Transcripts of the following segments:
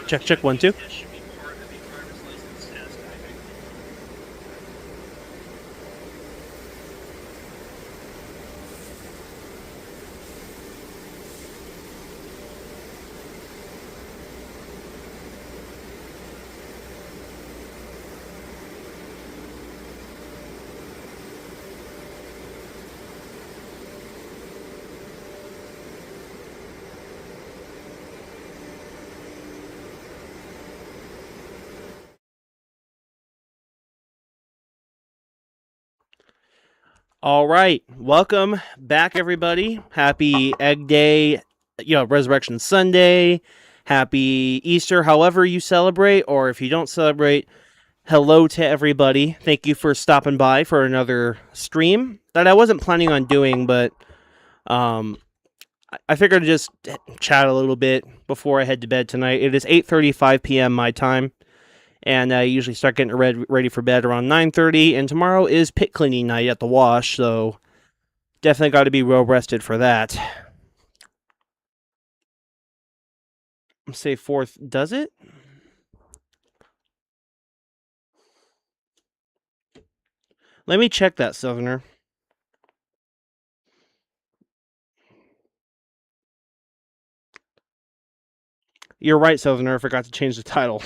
Check, check, 1, 2. All right, welcome back, everybody. Happy Egg Day, Resurrection Sunday. Happy Easter, however you celebrate, or if you don't celebrate, hello to everybody. Thank you for stopping by for another stream that I wasn't planning on doing, but I figured to just chat a little bit before I head to bed tonight. It is 8:35 p.m. my time, and I usually start getting ready for bed around 9:30. And tomorrow is pit cleaning night at the wash, so definitely got to be well rested for that. Say 4th, does it? Let me check that, Southerner. You're right, Southerner. I forgot to change the title.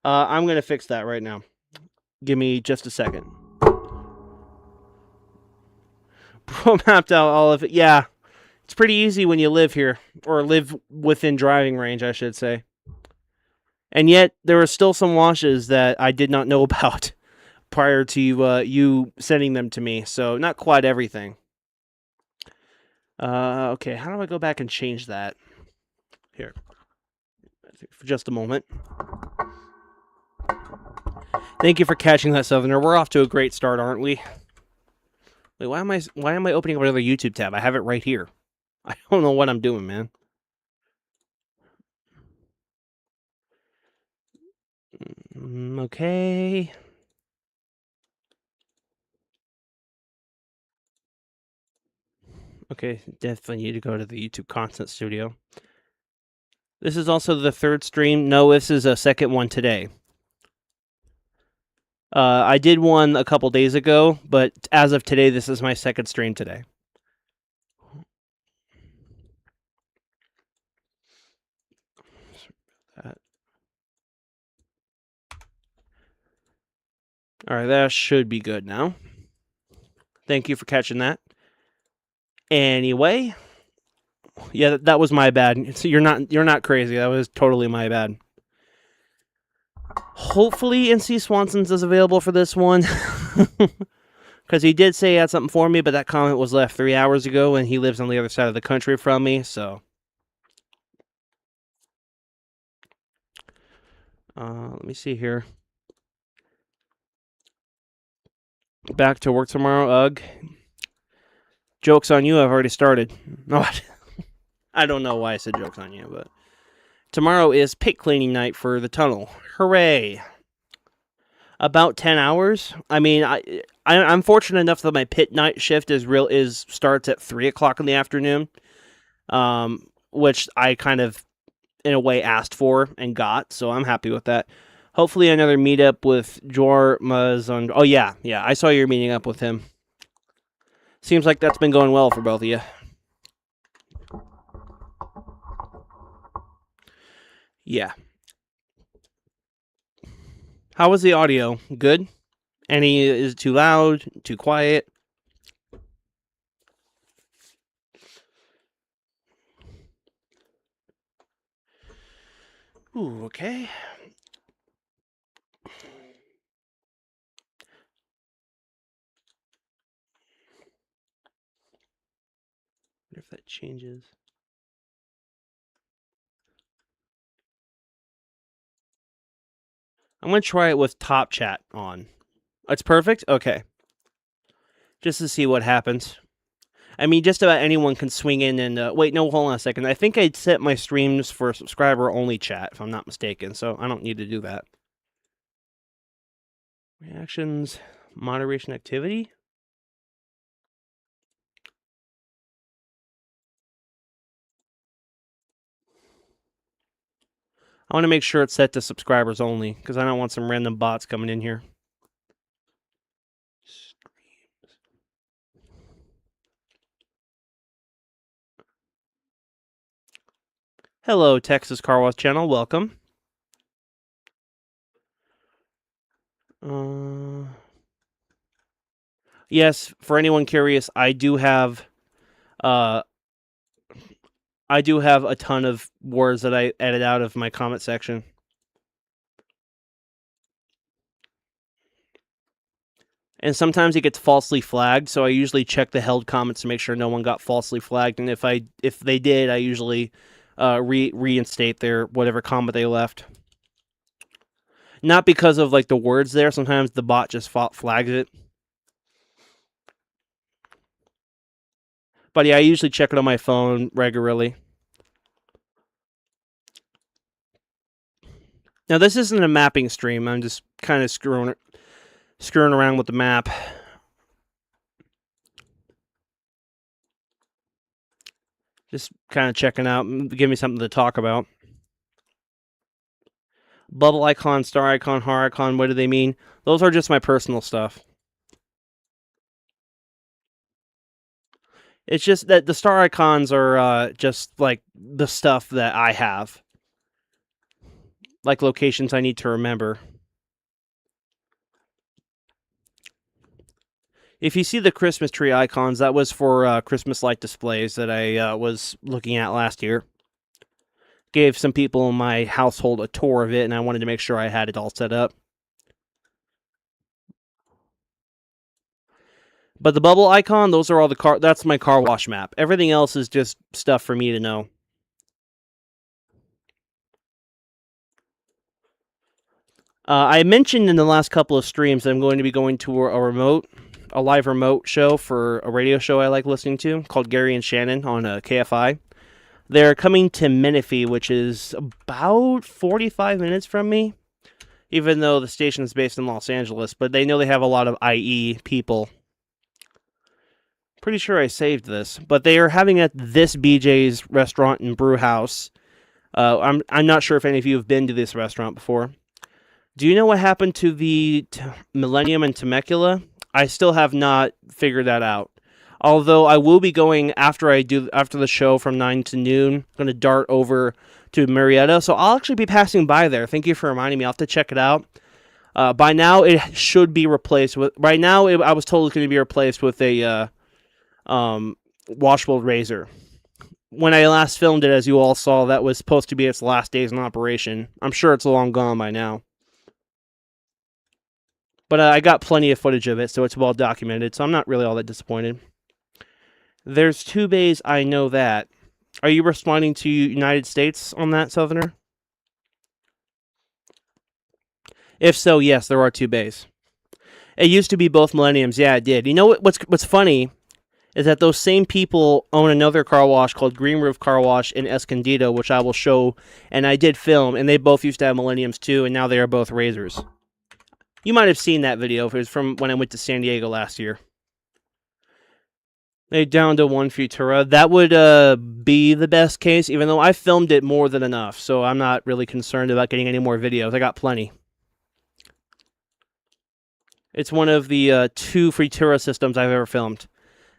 I'm going to fix that right now. Give me just a second. Bro mapped out all of it. Yeah, it's pretty easy when you live here, or live within driving range, I should say. And yet, there are still some washes that I did not know about prior to you sending them to me, so not quite everything. Okay, how do I go back and change that? Here. For just a moment. Thank you for catching that, Southerner. We're off to a great start, aren't we? Wait, why am I opening another YouTube tab? I have it right here. I don't know what I'm doing, man. Okay. Okay, definitely need to go to the YouTube Content Studio. This is also the third stream. No, this is a second one today. I did one a couple days ago, but as of today, this is my second stream today. All right, that should be good now. Thank you for catching that. Anyway, yeah, that was my bad. So you're not crazy. That was totally my bad. Hopefully, NC Swanson's is available for this one, because he did say he had something for me, but that comment was left 3 hours ago, and he lives on the other side of the country from me. So, let me see here. Back to work tomorrow. Ugh. Joke's on you. I've already started. No, I don't know why I said joke's on you, but tomorrow is pit cleaning night for the tunnel. Hooray! About 10 hours. I mean, I'm fortunate enough that my pit night shift starts at 3 o'clock in the afternoon, which I kind of, in a way, asked for and got, so I'm happy with that. Hopefully another meetup with Jor Mazon. Oh, yeah, I saw you're meeting up with him. Seems like that's been going well for both of you. Yeah. How was the audio? Good? Is it too loud? Too quiet? Ooh, okay. Wonder if that changes. I'm going to try it with top chat on. It's perfect? Okay. Just to see what happens. I mean, just about anyone can swing in and... wait, no, hold on a second. I think I'd set my streams for subscriber-only chat, if I'm not mistaken, so I don't need to do that. Reactions, moderation activity? I want to make sure it's set to subscribers only, because I don't want some random bots coming in here. Hello, Texas Car Wash Channel. Welcome. Yes, for anyone curious, I do have a ton of words that I edit out of my comment section. And sometimes it gets falsely flagged, so I usually check the held comments to make sure no one got falsely flagged. And if they did, I usually reinstate their whatever comment they left. Not because of like the words there. Sometimes the bot just flags it. But yeah, I usually check it on my phone regularly. Now this isn't a mapping stream. I'm just kind of screwing around with the map. Just kind of checking out, give me something to talk about. Bubble icon, star icon, heart icon, what do they mean? Those are just my personal stuff. It's just that the star icons are just like the stuff that I have. Like locations I need to remember. If you see the Christmas tree icons, that was for Christmas light displays that I was looking at last year. Gave some people in my household a tour of it, and I wanted to make sure I had it all set up. But the bubble icon, those are all that's my car wash map. Everything else is just stuff for me to know. I mentioned in the last couple of streams that I'm going to be going to a live remote show for a radio show I like listening to called Gary and Shannon on KFI. They're coming to Menifee, which is about 45 minutes from me, even though the station is based in Los Angeles, but they know they have a lot of IE people. Pretty sure I saved this, but they are having at this BJ's restaurant and brew house. I'm not sure if any of you have been to this restaurant before. Do you know what happened to the Millennium in Temecula? I still have not figured that out. Although I will be going after the show from 9 to noon. I'm going to dart over to Marietta, so I'll actually be passing by there. Thank you for reminding me. I'll have to check it out. By now, it should be replaced with. Right now, I was told it's going to be replaced with a washable razor. When I last filmed it, as you all saw, that was supposed to be its last days in operation. I'm sure it's long gone by now. But I got plenty of footage of it, so it's well documented, so I'm not really all that disappointed. There's 2 bays, I know that. Are you responding to United States on that, Southerner? If so, yes, there are 2 bays. It used to be both Millenniums. Yeah, it did. You know what's funny is that those same people own another car wash called Green Roof Car Wash in Escondido, which I will show, and I did film, and they both used to have Millenniums too, and now they are both Razors. You might have seen that video. It was from when I went to San Diego last year. They down to 1 Futura. That would be the best case, even though I filmed it more than enough, so I'm not really concerned about getting any more videos. I got plenty. It's one of the 2 Futura systems I've ever filmed.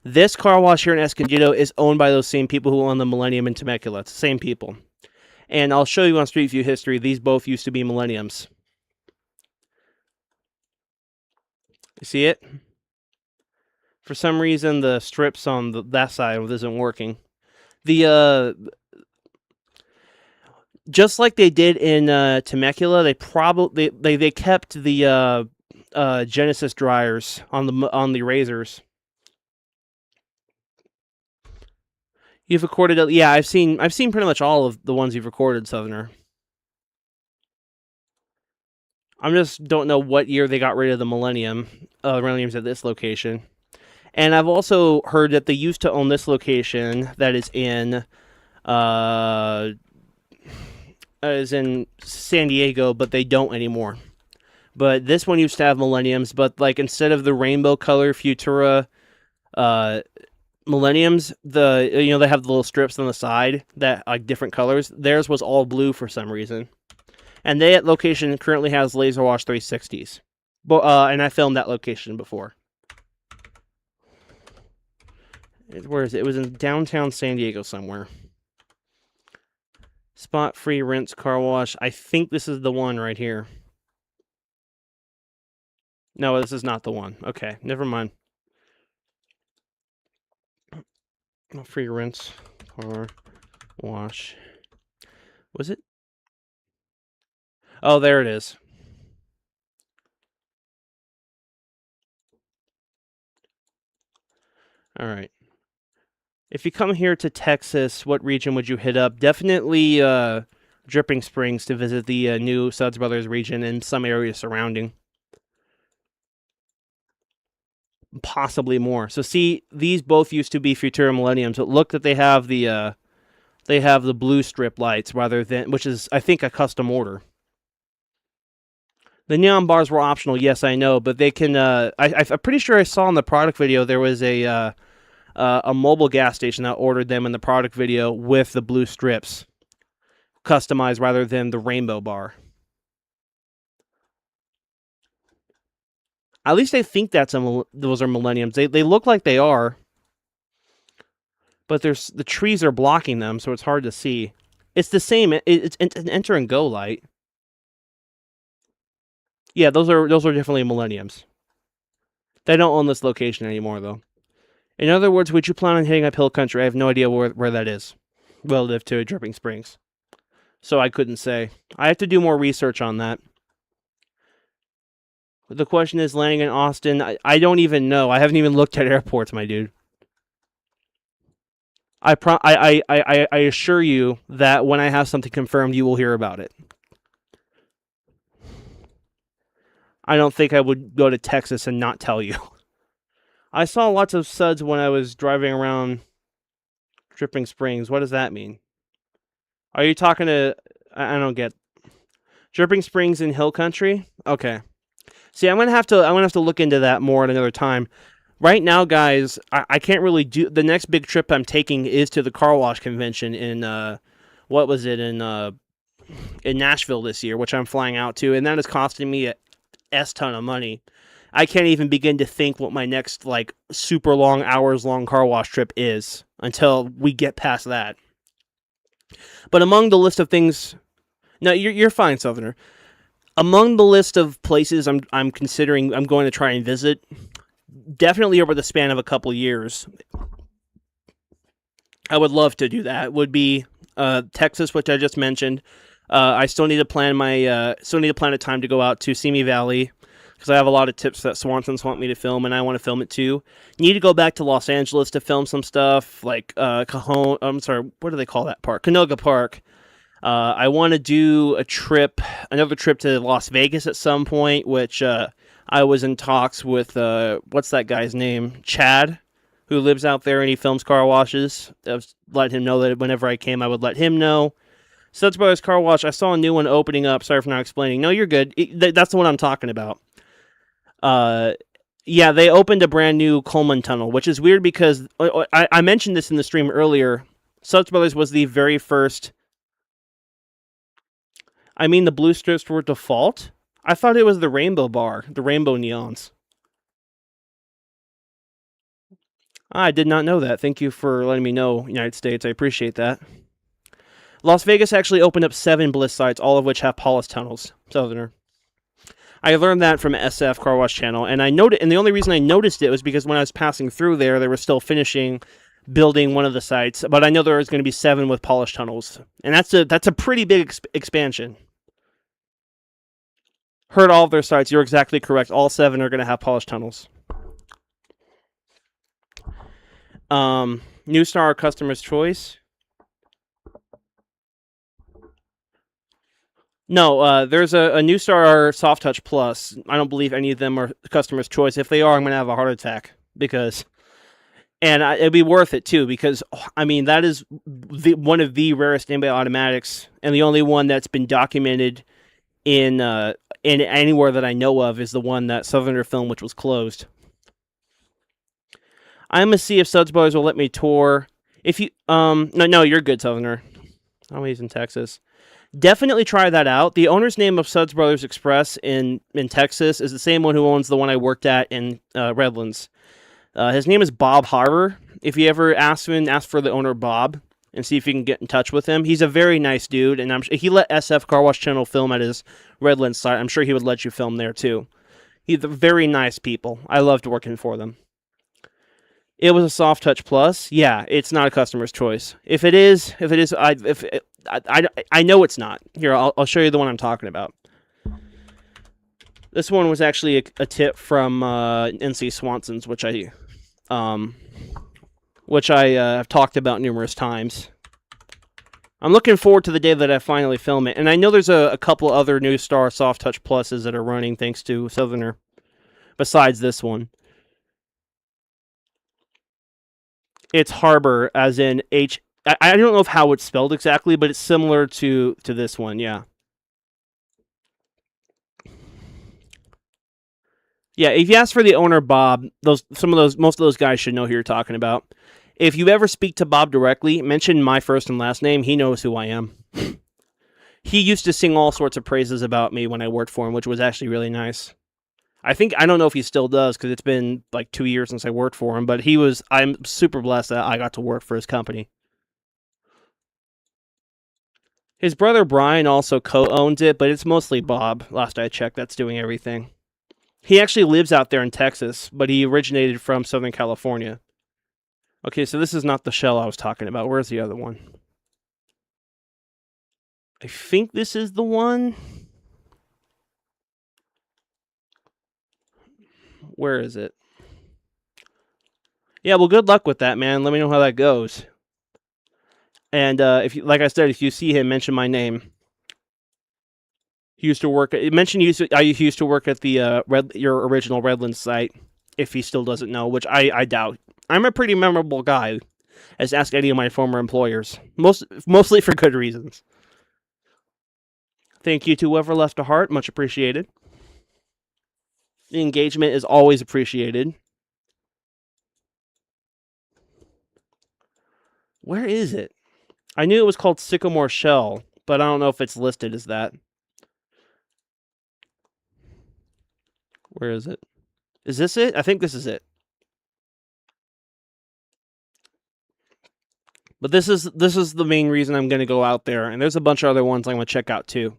This car wash here in Escondido is owned by those same people who own the Millennium in Temecula. It's the same people. And I'll show you on Street View history, these both used to be Millenniums. You see it? For some reason, the strips on that side isn't working. Just like they did in Temecula, they kept the Genesis dryers on the Razors. You've recorded it? Yeah, I've seen pretty much all of the ones you've recorded, Southerner. I just don't know what year they got rid of the Millenniums at this location. And I've also heard that they used to own this location that is in San Diego, but they don't anymore. But this one used to have Millenniums, but like instead of the rainbow color Futura Millenniums, they have the little strips on the side that like different colors. Theirs was all blue for some reason. And that location currently has Laser Wash 360s. But and I filmed that location before. Where is it? It was in downtown San Diego somewhere. Spot free rinse car wash. I think this is the one right here. No, this is not the one. Okay, never mind. Free rinse car wash. Was it? Oh, there it is. All right. If you come here to Texas, what region would you hit up? Definitely Dripping Springs to visit the new Suds Brothers region and some areas surrounding. Possibly more. So see, these both used to be Futura Millenniums. But look that they have the blue strip lights rather than, which is I think a custom order. The neon bars were optional, yes, I know, but they can. I'm pretty sure I saw in the product video there was a mobile gas station that ordered them in the product video with the blue strips customized rather than the rainbow bar. At least I think those are Millenniums. They look like they are, but the trees are blocking them, so it's hard to see. It's the same. It's an enter and go light. Yeah, those are definitely Millenniums. They don't own this location anymore, though. In other words, would you plan on hitting up Hill Country? I have no idea where that is relative to Dripping Springs, so I couldn't say. I have to do more research on that. The question is landing in Austin. I don't even know. I haven't even looked at airports, my dude. I assure you that when I have something confirmed, you will hear about it. I don't think I would go to Texas and not tell you. I saw lots of suds when I was driving around Dripping Springs. What does that mean? Are you talking to... I don't get... Dripping Springs in Hill Country? Okay. See, I'm gonna have to look into that more at another time. Right now, guys, I can't really do... The next big trip I'm taking is to the car wash convention in... what was it? In Nashville this year, which I'm flying out to, and that is costing me a S-ton of money. I can't even begin to think what my next, like, super long, hours-long car wash trip is until we get past that. But among the list of things... No, you're fine, Southerner. Among the list of places I'm considering I'm going to try and visit, definitely over the span of a couple years, I would love to do that. Would be Texas, which I just mentioned. I still need to plan a time to go out to Simi Valley because I have a lot of tips that Swansons want me to film, and I want to film it too. Need to go back to Los Angeles to film some stuff like Cajon. I'm sorry, what do they call that park? Canoga Park. I want to do another trip to Las Vegas at some point, which I was in talks with, what's that guy's name? Chad, who lives out there and he films car washes. I've let him know that whenever I came, I would let him know. Suds Brothers Car Wash, I saw a new one opening up. Sorry for not explaining. No, you're good. That's the one I'm talking about. Yeah, they opened a brand new Coleman Tunnel, which is weird because I mentioned this in the stream earlier. Suds Brothers was the very first... I mean, the blue strips were default? I thought it was the rainbow bar, the rainbow neons. I did not know that. Thank you for letting me know, United States. I appreciate that. Las Vegas actually opened up 7 Bliss sites, all of which have polished tunnels. Southerner. I learned that from SF Car Wash Channel, and the only reason I noticed it was because when I was passing through there, they were still finishing building one of the sites, but I know there was going to be 7 with polished tunnels, and that's a pretty big expansion. Heard all of their sites. You're exactly correct. All 7 are going to have polished tunnels. New Star Customer's Choice. No, there's a New Star Soft Touch Plus. I don't believe any of them are Customer's Choice. If they are, I'm going to have a heart attack because... And it'd be worth it, too, because, I mean, that is one of the rarest in-bay automatics, and the only one that's been documented in anywhere that I know of is the one that Southerner filmed, which was closed. I'm going to see if Suds Brothers will let me tour. If you, no, you're good, Southerner. I'm in Texas. Definitely try that out. The owner's name of Suds Brothers Express in Texas is the same one who owns the one I worked at in Redlands. His name is Bob Harbour. If you ever ask for the owner Bob and see if you can get in touch with him. He's a very nice dude, and he let SF Car Wash Channel film at his Redlands site. I'm sure he would let you film there too. He's very nice people. I loved working for them. It was a Soft Touch Plus. Yeah, it's not a customer's choice. If it is, I know it's not. Here, I'll show you the one I'm talking about. This one was actually a tip from NC Swanson's, which I have talked about numerous times. I'm looking forward to the day that I finally film it, and I know there's a couple other New Star Soft Touch Pluses that are running thanks to Southerner, besides this one. It's Harbor, as in H. I don't know how it's spelled exactly, but it's similar to this one, yeah. Yeah, if you ask for the owner, Bob, most of those guys should know who you're talking about. If you ever speak to Bob directly, mention my first and last name. He knows who I am. He used to sing all sorts of praises about me when I worked for him, which was actually really nice. I don't know if he still does because it's been like 2 years since I worked for him, but I'm super blessed that I got to work for his company. His brother Brian also co-owns it, but it's mostly Bob, last I checked, that's doing everything. He actually lives out there in Texas, but he originated from Southern California. Okay, so this is not the shell I was talking about. Where's the other one? I think this is the one. Where is it? Yeah, well, good luck with that, man. Let me know how that goes. And like I said, if you see him, mention my name. He used to work. I used to work at the your original Redlands site. If he still doesn't know, which I doubt. I'm a pretty memorable guy, as ask any of my former employers. Mostly for good reasons. Thank you to whoever left a heart. Much appreciated. The engagement is always appreciated. Where is it? I knew it was called Sycamore Shell, but I don't know if it's listed as that. Where is it? Is this it? I think this is it. But this is the main reason I'm going to go out there, and there's a bunch of other ones I'm going to check out too.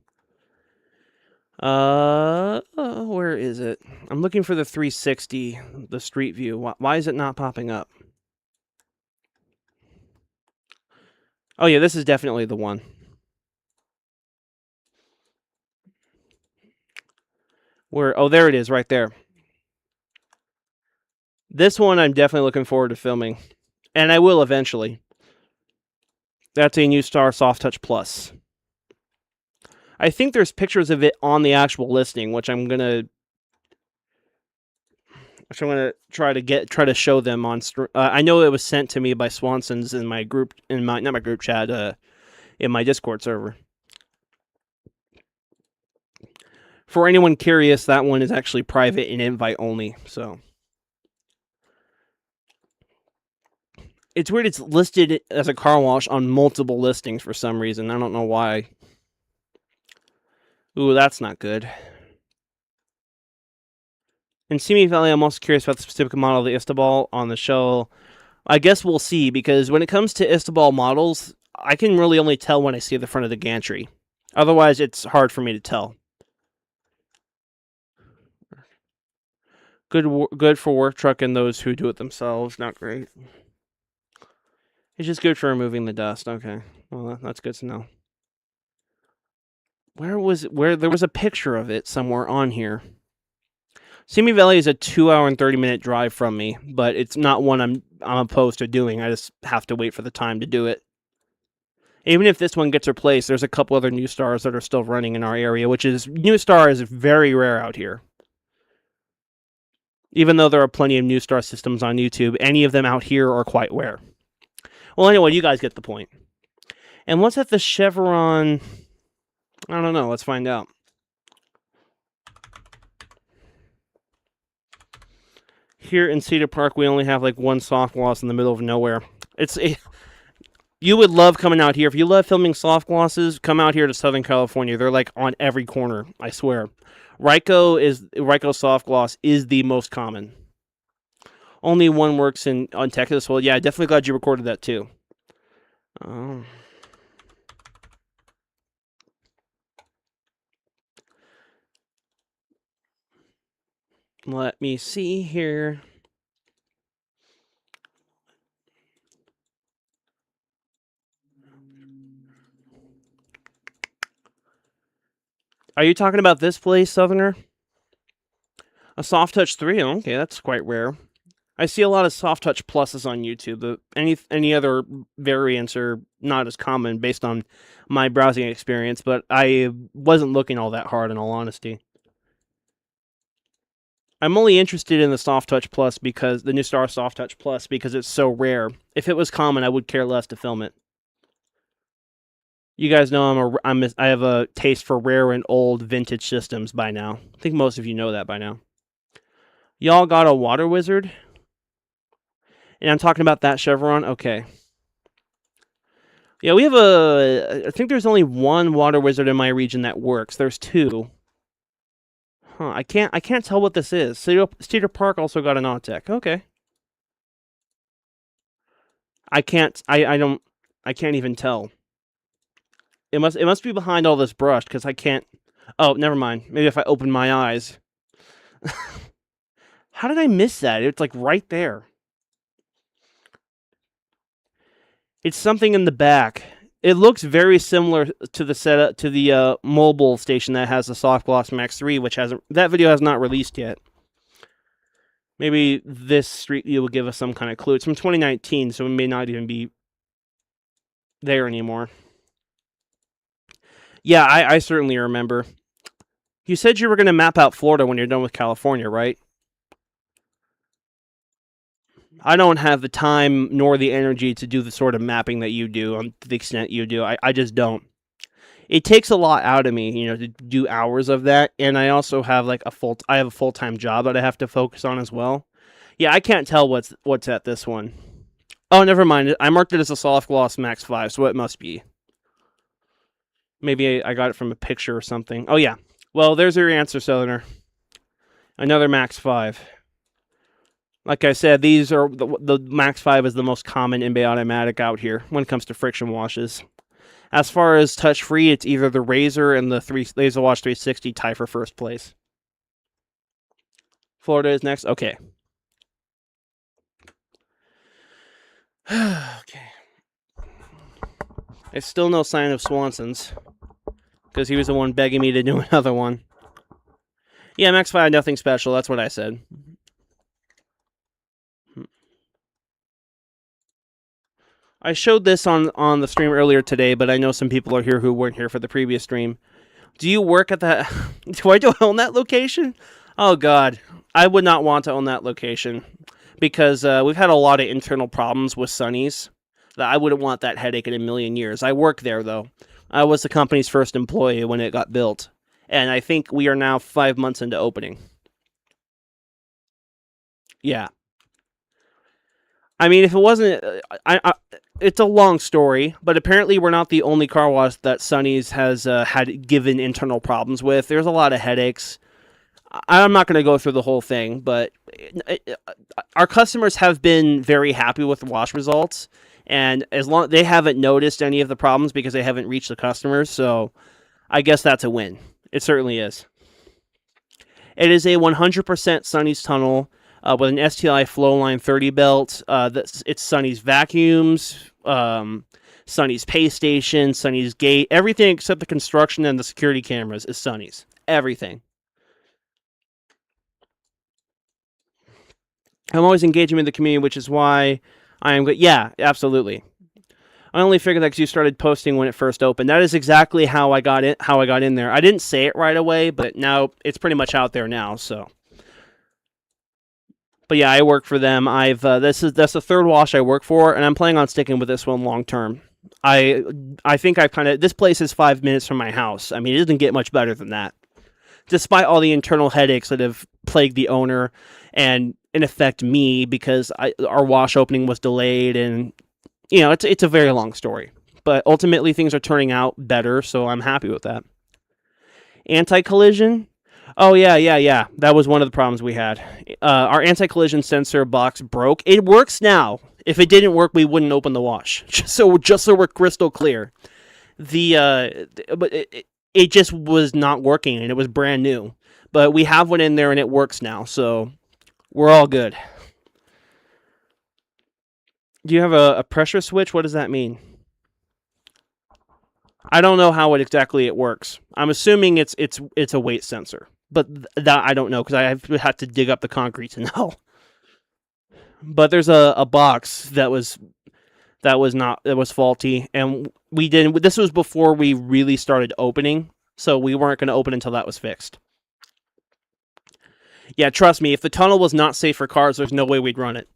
Where is it? I'm looking for the 360, the Street View. Why is it not popping up? Oh yeah, this is definitely the one. Oh, there it is, right there. This one I'm definitely looking forward to filming, and I will eventually. That's a New Star Soft Touch Plus. I think there's pictures of it on the actual listing, which I'm gonna try to show them on. I know it was sent to me by Swanson's in my group, not my group chat, in my Discord server. For anyone curious, that one is actually private and invite only. So it's weird. It's listed as a car wash on multiple listings for some reason. I don't know why. Ooh, that's not good. In Simi Valley, I'm also curious about the specific model of the Istobal on the show. I guess we'll see, because when it comes to Istobal models, I can really only tell when I see the front of the gantry. Otherwise, it's hard for me to tell. Good for work truck and those who do it themselves. Not great. It's just good for removing the dust. Okay, well, that's good to know. Where there was a picture of it somewhere on here. Simi Valley is a 2 hour and 30-minute drive from me, but it's not one I'm opposed to doing. I just have to wait for the time to do it. Even if this one gets replaced, there's a couple other New Stars that are still running in our area, New Star is very rare out here. Even though there are plenty of New Star systems on YouTube, any of them out here are quite rare. Well, anyway, you guys get the point. And what's at the Chevron? I don't know. Let's find out. Here in Cedar Park, we only have like one soft wash in the middle of nowhere. You would love coming out here. If you love filming soft glosses, come out here to Southern California. They're like on every corner, I swear. Ryko soft gloss is the most common. Only one works on Texas. Well, yeah, definitely glad you recorded that too. Let me see here. Are you talking about this place, Southerner? A Soft Touch 3? Okay, that's quite rare. I see a lot of Soft Touch Pluses on YouTube. Any other variants are not as common based on my browsing experience, but I wasn't looking all that hard, in all honesty. I'm only interested in the Soft Touch Plus because the NuStar Soft Touch Plus because it's so rare. If it was common, I would care less to film it. You guys know I have a taste for rare and old vintage systems by now. I think most of you know that by now. Y'all got a Water Wizard? And I'm talking about that Chevron? Okay. Yeah, we have I think there's only one Water Wizard in my region that works. There's two. Huh, I can't tell what this is. Cedar Park also got an Autech. Okay. I can't even tell. It must be behind all this brush because I can't. Oh, never mind. Maybe if I open my eyes. How did I miss that? It's like right there. It's something in the back. It looks very similar to the setup to the mobile station that has the Soft Gloss Max 3, which that video has not released yet. Maybe this street view will give us some kind of clue. It's from 2019, so it may not even be there anymore. Yeah, I certainly remember. You said you were going to map out Florida when you're done with California, right? I don't have the time nor the energy to do the sort of mapping that you do to the extent you do. I just don't. It takes a lot out of me, to do hours of that, and I also have a full-time job that I have to focus on as well. Yeah, I can't tell what's at this one. Oh, never mind. I marked it as a Soft Gloss Max 5, so it must be. Maybe I got it from a picture or something. Oh, yeah. Well, there's your answer, Southerner. Another Max 5. Like I said, these are the Max 5 is the most common in-bay automatic out here when it comes to friction washes. As far as touch-free, it's either the Razor and the Laser Wash 360 tie for first place. Florida is next? Okay. Okay. There's still no sign of Swanson's. Because he was the one begging me to do another one. Yeah, Max 5, nothing special. That's what I said. I showed this on the stream earlier today, but I know some people are here who weren't here for the previous stream. Do you work at that? Do I own that location? Oh, God. I would not want to own that location. Because we've had a lot of internal problems with Sonny's. That I wouldn't want that headache in a million years. I work there, though. I was the company's first employee when it got built. And I think we are now 5 months into opening. Yeah. I mean, if it wasn't... it's a long story, but apparently we're not the only car wash that Sonny's has had given internal problems with. There's a lot of headaches. I'm not going to go through the whole thing, but our customers have been very happy with the wash results, and as long they haven't noticed any of the problems because they haven't reached the customers, so I guess that's a win. It certainly is. It is a 100% Sonny's tunnel with an STI Flowline 30 belt. It's Sonny's vacuums, Sonny's pay station, Sonny's gate, everything except the construction and the security cameras is Sonny's. Everything. I'm always engaging with the community, which is why I am good. Yeah, absolutely. I only figured that because you started posting when it first opened. That is exactly how I got in there. I didn't say it right away, but now it's pretty much out there now. So, but yeah, I work for them. That's the third wash I work for, and I'm planning on sticking with this one long term. I think this place is 5 minutes from my house. I mean, it doesn't get much better than that. Despite all the internal headaches that have plagued the owner and in effect me because our wash opening was delayed and it's a very long story, but ultimately things are turning out better, so I'm happy with that. Anti-collision. Oh yeah. That was one of the problems we had. Our anti-collision sensor box broke. It works now. If it didn't work, we wouldn't open the wash. Just so we're crystal clear, but it just was not working, and it was brand new. But we have one in there, and it works now, so we're all good. Do you have a pressure switch? What does that mean? I don't know how exactly it works. I'm assuming it's a weight sensor, but that I don't know because I have had to dig up the concrete to know. But there's a box that was faulty, and we didn't. This was before we really started opening, so we weren't going to open until that was fixed. Yeah, trust me, if the tunnel was not safe for cars, there's no way we'd run it.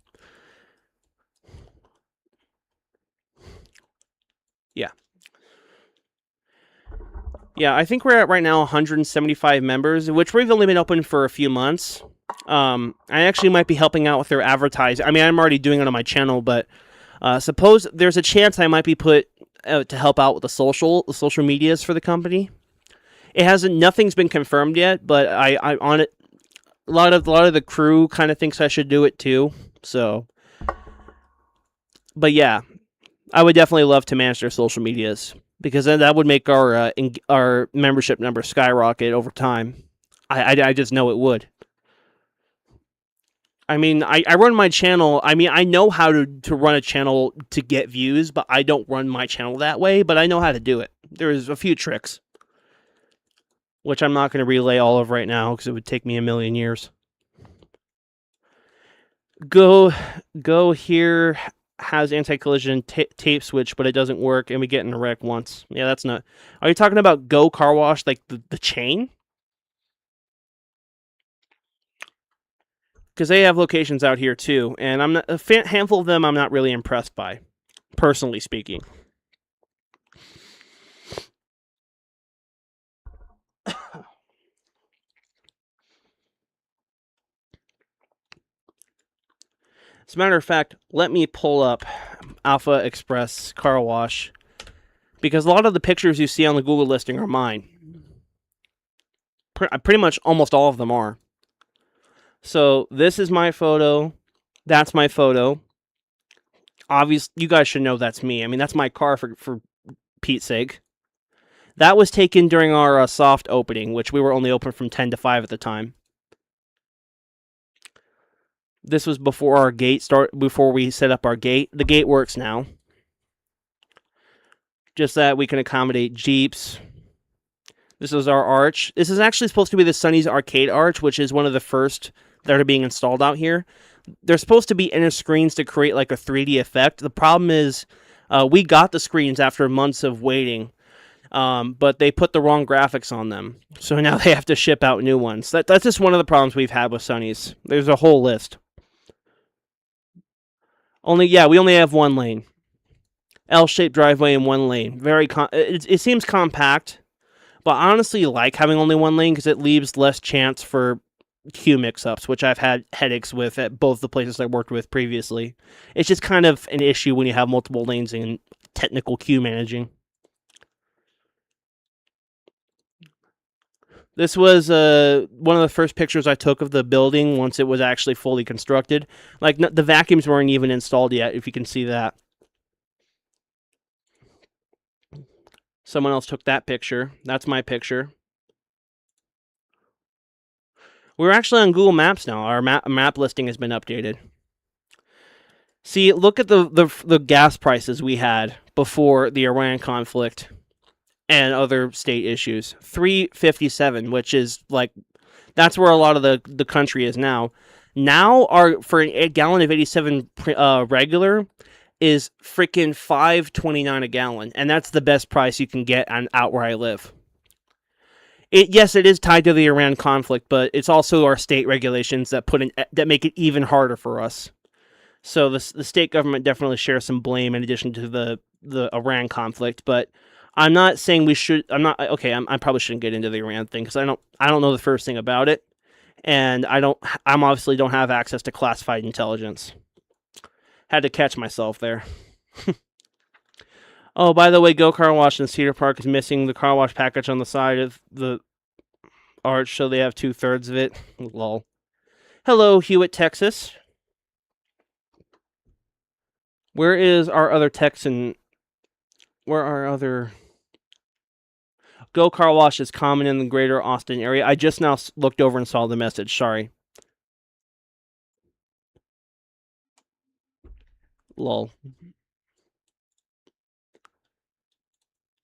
Yeah. Yeah, I think we're at right now 175 members, which we've only been open for a few months. I actually might be helping out with their advertising. I mean, I'm already doing it on my channel, but suppose there's a chance I might be put to help out with the social medias for the company. Nothing's been confirmed yet, but I on it. A lot of the crew kind of thinks I should do it too. So, but yeah, I would definitely love to manage their social medias because then that would make our membership number skyrocket over time. I just know it would. I mean, I run my channel. I mean, I know how to run a channel to get views, but I don't run my channel that way. But I know how to do it. There's a few tricks, which I'm not going to relay all of right now because it would take me a million years. Go here has anti-collision tape switch, but it doesn't work, and we get in a wreck once. Yeah, that's not... Are you talking about Go Car Wash, like the chain? Because they have locations out here too, and I'm not, handful of them I'm not really impressed by, personally speaking. As a matter of fact, let me pull up Alpha Express Car Wash, because a lot of the pictures you see on the Google listing are mine. Pretty much almost all of them are. So this is my photo. That's my photo. Obviously, you guys should know that's me. I mean, that's my car for Pete's sake. That was taken during our soft opening, which we were only open from 10 to 5 at the time. This was before our gate before we set up our gate. The gate works now. Just that we can accommodate Jeeps. This is our arch. This is actually supposed to be the Sonny's Arcade Arch, which is one of the first that are being installed out here. They're supposed to be inner screens to create like a 3D effect. The problem is we got the screens after months of waiting, but they put the wrong graphics on them. So now they have to ship out new ones. That's just one of the problems we've had with Sonny's. There's a whole list. We only have one lane. L-shaped driveway in one lane. It seems compact, but I honestly like having only one lane because it leaves less chance for queue mix-ups, which I've had headaches with at both the places I worked with previously. It's just kind of an issue when you have multiple lanes in technical queue managing. This was one of the first pictures I took of the building once it was actually fully constructed. Like, the vacuums weren't even installed yet, if you can see that. Someone else took that picture. That's my picture. We're actually on Google Maps now. Our map listing has been updated. See, look at the gas prices we had before the Iran conflict and other state issues. $3.57, which is like, that's where a lot of the country is now. Now, for a gallon of 87 regular is freaking $5.29 a gallon, and that's the best price you can get out where I live. Yes, it is tied to the Iran conflict, but it's also our state regulations that make it even harder for us. So the state government definitely shares some blame in addition to the Iran conflict, but I'm not saying we should. I probably shouldn't get into the Iran thing because I don't know the first thing about it, and I'm obviously don't have access to classified intelligence. Had to catch myself there. Oh, by the way, Go Car Wash in Cedar Park is missing the car wash package on the side of the arch, so they have 2/3 of it. Lol. Hello, Hewitt, Texas. Where is our other Texan? Where are other... Go Car Wash is common in the greater Austin area. I just now looked over and saw the message. Sorry. Lol.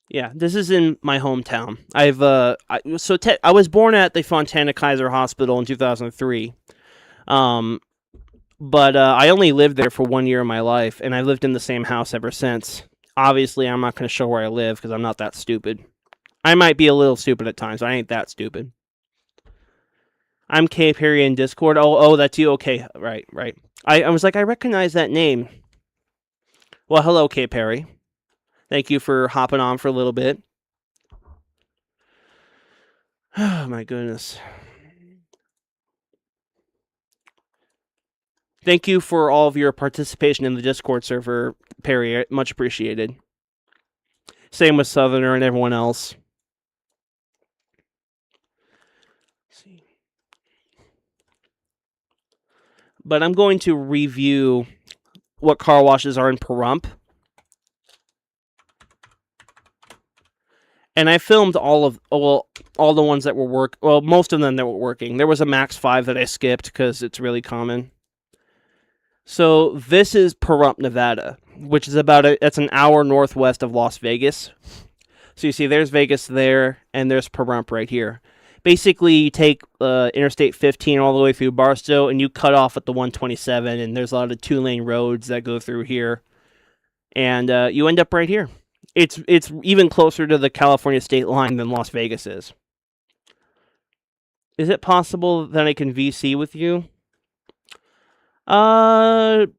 Yeah, this is in my hometown. I was born at the Fontana Kaiser Hospital in 2003. But I only lived there for 1 year of my life, and I've lived in the same house ever since. Obviously, I'm not going to show where I live because I'm not that stupid. I might be a little stupid at times, but I ain't that stupid. I'm K Perry in Discord. Oh, that's you. Okay, right. I was like, I recognize that name. Well, hello, K Perry. Thank you for hopping on for a little bit. Oh my goodness. Thank you for all of your participation in the Discord server, Perry. Much appreciated. Same with Southerner and everyone else. But I'm going to review what car washes are in Pahrump. And I filmed all the ones that were most of them that were working. There was a Max 5 that I skipped because it's really common. So this is Pahrump, Nevada, which is it's an hour northwest of Las Vegas. So you see there's Vegas there, and there's Pahrump right here. Basically, you take Interstate 15 all the way through Barstow, and you cut off at the 127, and there's a lot of 2-lane roads that go through here. And you end up right here. It's even closer to the California state line than Las Vegas is. Is it possible that I can VC with you? Let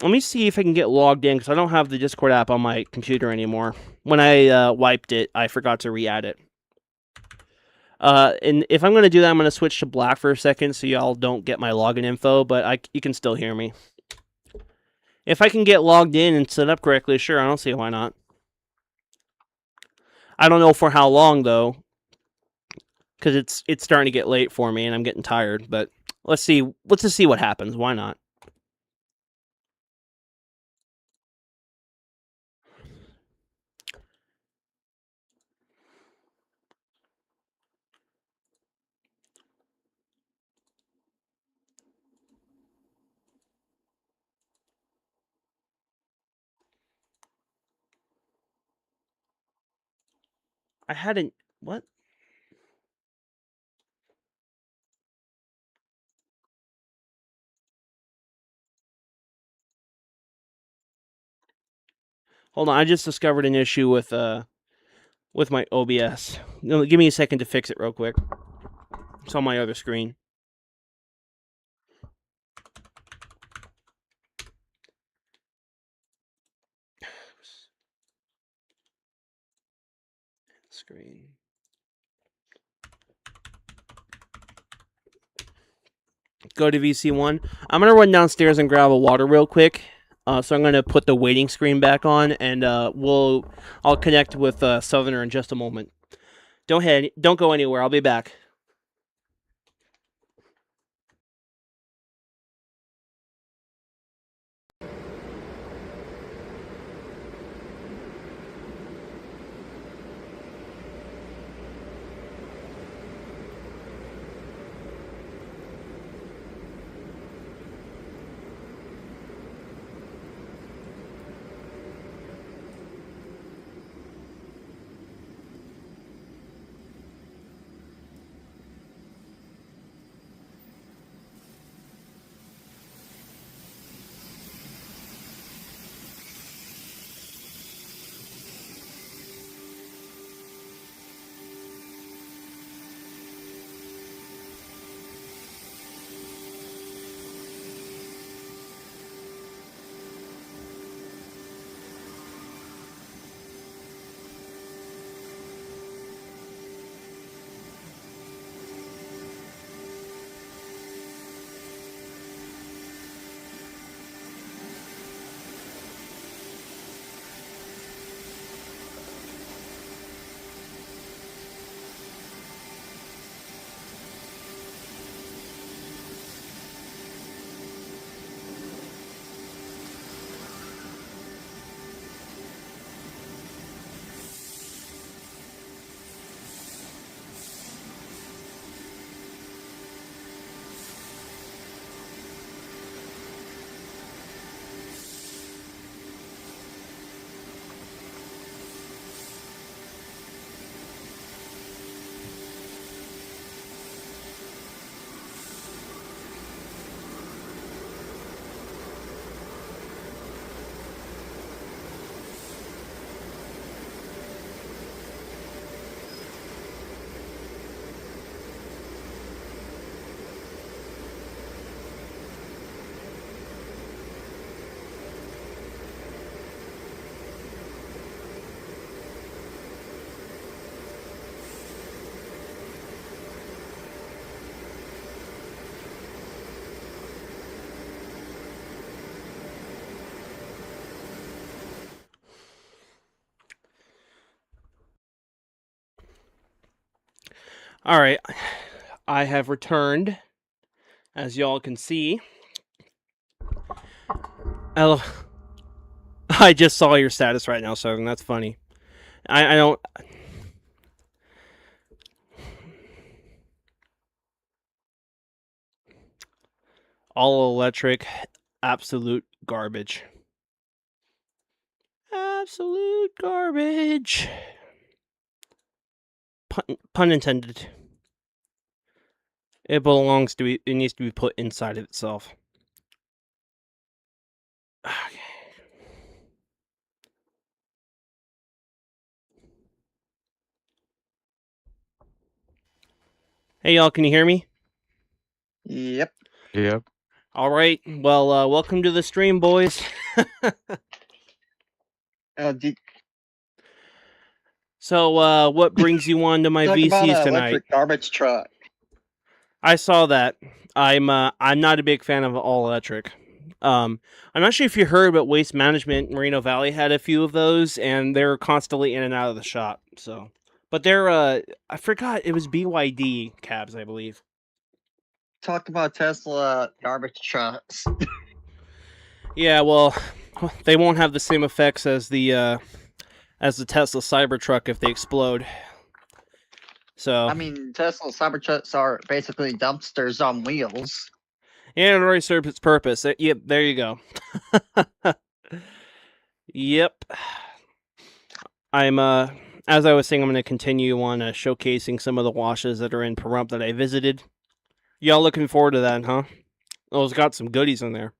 me see if I can get logged in, because I don't have the Discord app on my computer anymore. When I wiped it, I forgot to re-add it. And if I'm going to do that, I'm going to switch to black for a second so y'all don't get my login info, but you can still hear me. If I can get logged in and set up correctly, sure, I don't see why not. I don't know for how long, though, because it's starting to get late for me and I'm getting tired, but let's just see what happens. Why not? I hadn't... What? Hold on, I just discovered an issue with my OBS. Give me a second to fix it real quick. It's on my other screen. Screen. Go to VC1. I'm going to run downstairs and grab a water real quick. So I'm going to put the waiting screen back on, and I'll connect with Southerner in just a moment. Don't go anywhere. I'll be back. All right, I have returned, as y'all can see. I just saw your status right now, Southern. That's funny. I don't. All electric, absolute garbage. Absolute garbage. Pun intended. It belongs to be. It needs to be put inside of itself. Okay. Hey y'all, can you hear me? Yep. Yep. All right. Well, welcome to the stream, boys. So, what brings you on to my Talk about VCs an tonight? electric garbage truck. I saw that. I'm not a big fan of all electric. I'm not sure if you heard, but Waste Management Moreno Valley had a few of those, and they're constantly in and out of the shop. So, but they're I forgot it was BYD cabs, I believe. Talk about Tesla garbage trucks. Yeah, well, they won't have the same effects as the Tesla Cybertruck if they explode. So I mean, Tesla Cybertrucks are basically dumpsters on wheels. yeah, it already served its purpose. Yep, there you go. Yep. I'm as I was saying, I'm going to continue on showcasing some of the washes that are in Pahrump that I visited. Y'all looking forward to that, huh? Oh, it's got some goodies in there,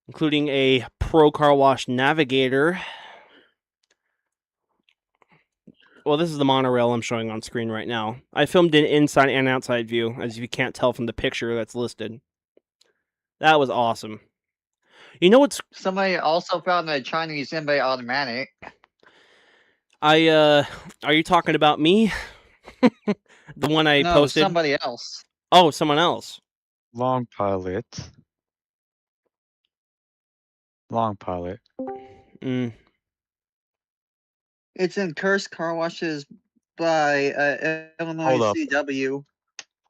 including a Pro Car Wash Navigator. Well, this is the monorail I'm showing on screen right now. I filmed an inside and outside view, as you can't tell from the picture that's listed. That was awesome. You know what's... Somebody also found a Chinese Zenbei automatic. Are you talking about me? The one I No, posted? somebody else. Oh, someone else. Long pilot. Mm. It's in Cursed Car Washes by Illinois Hold up. CW.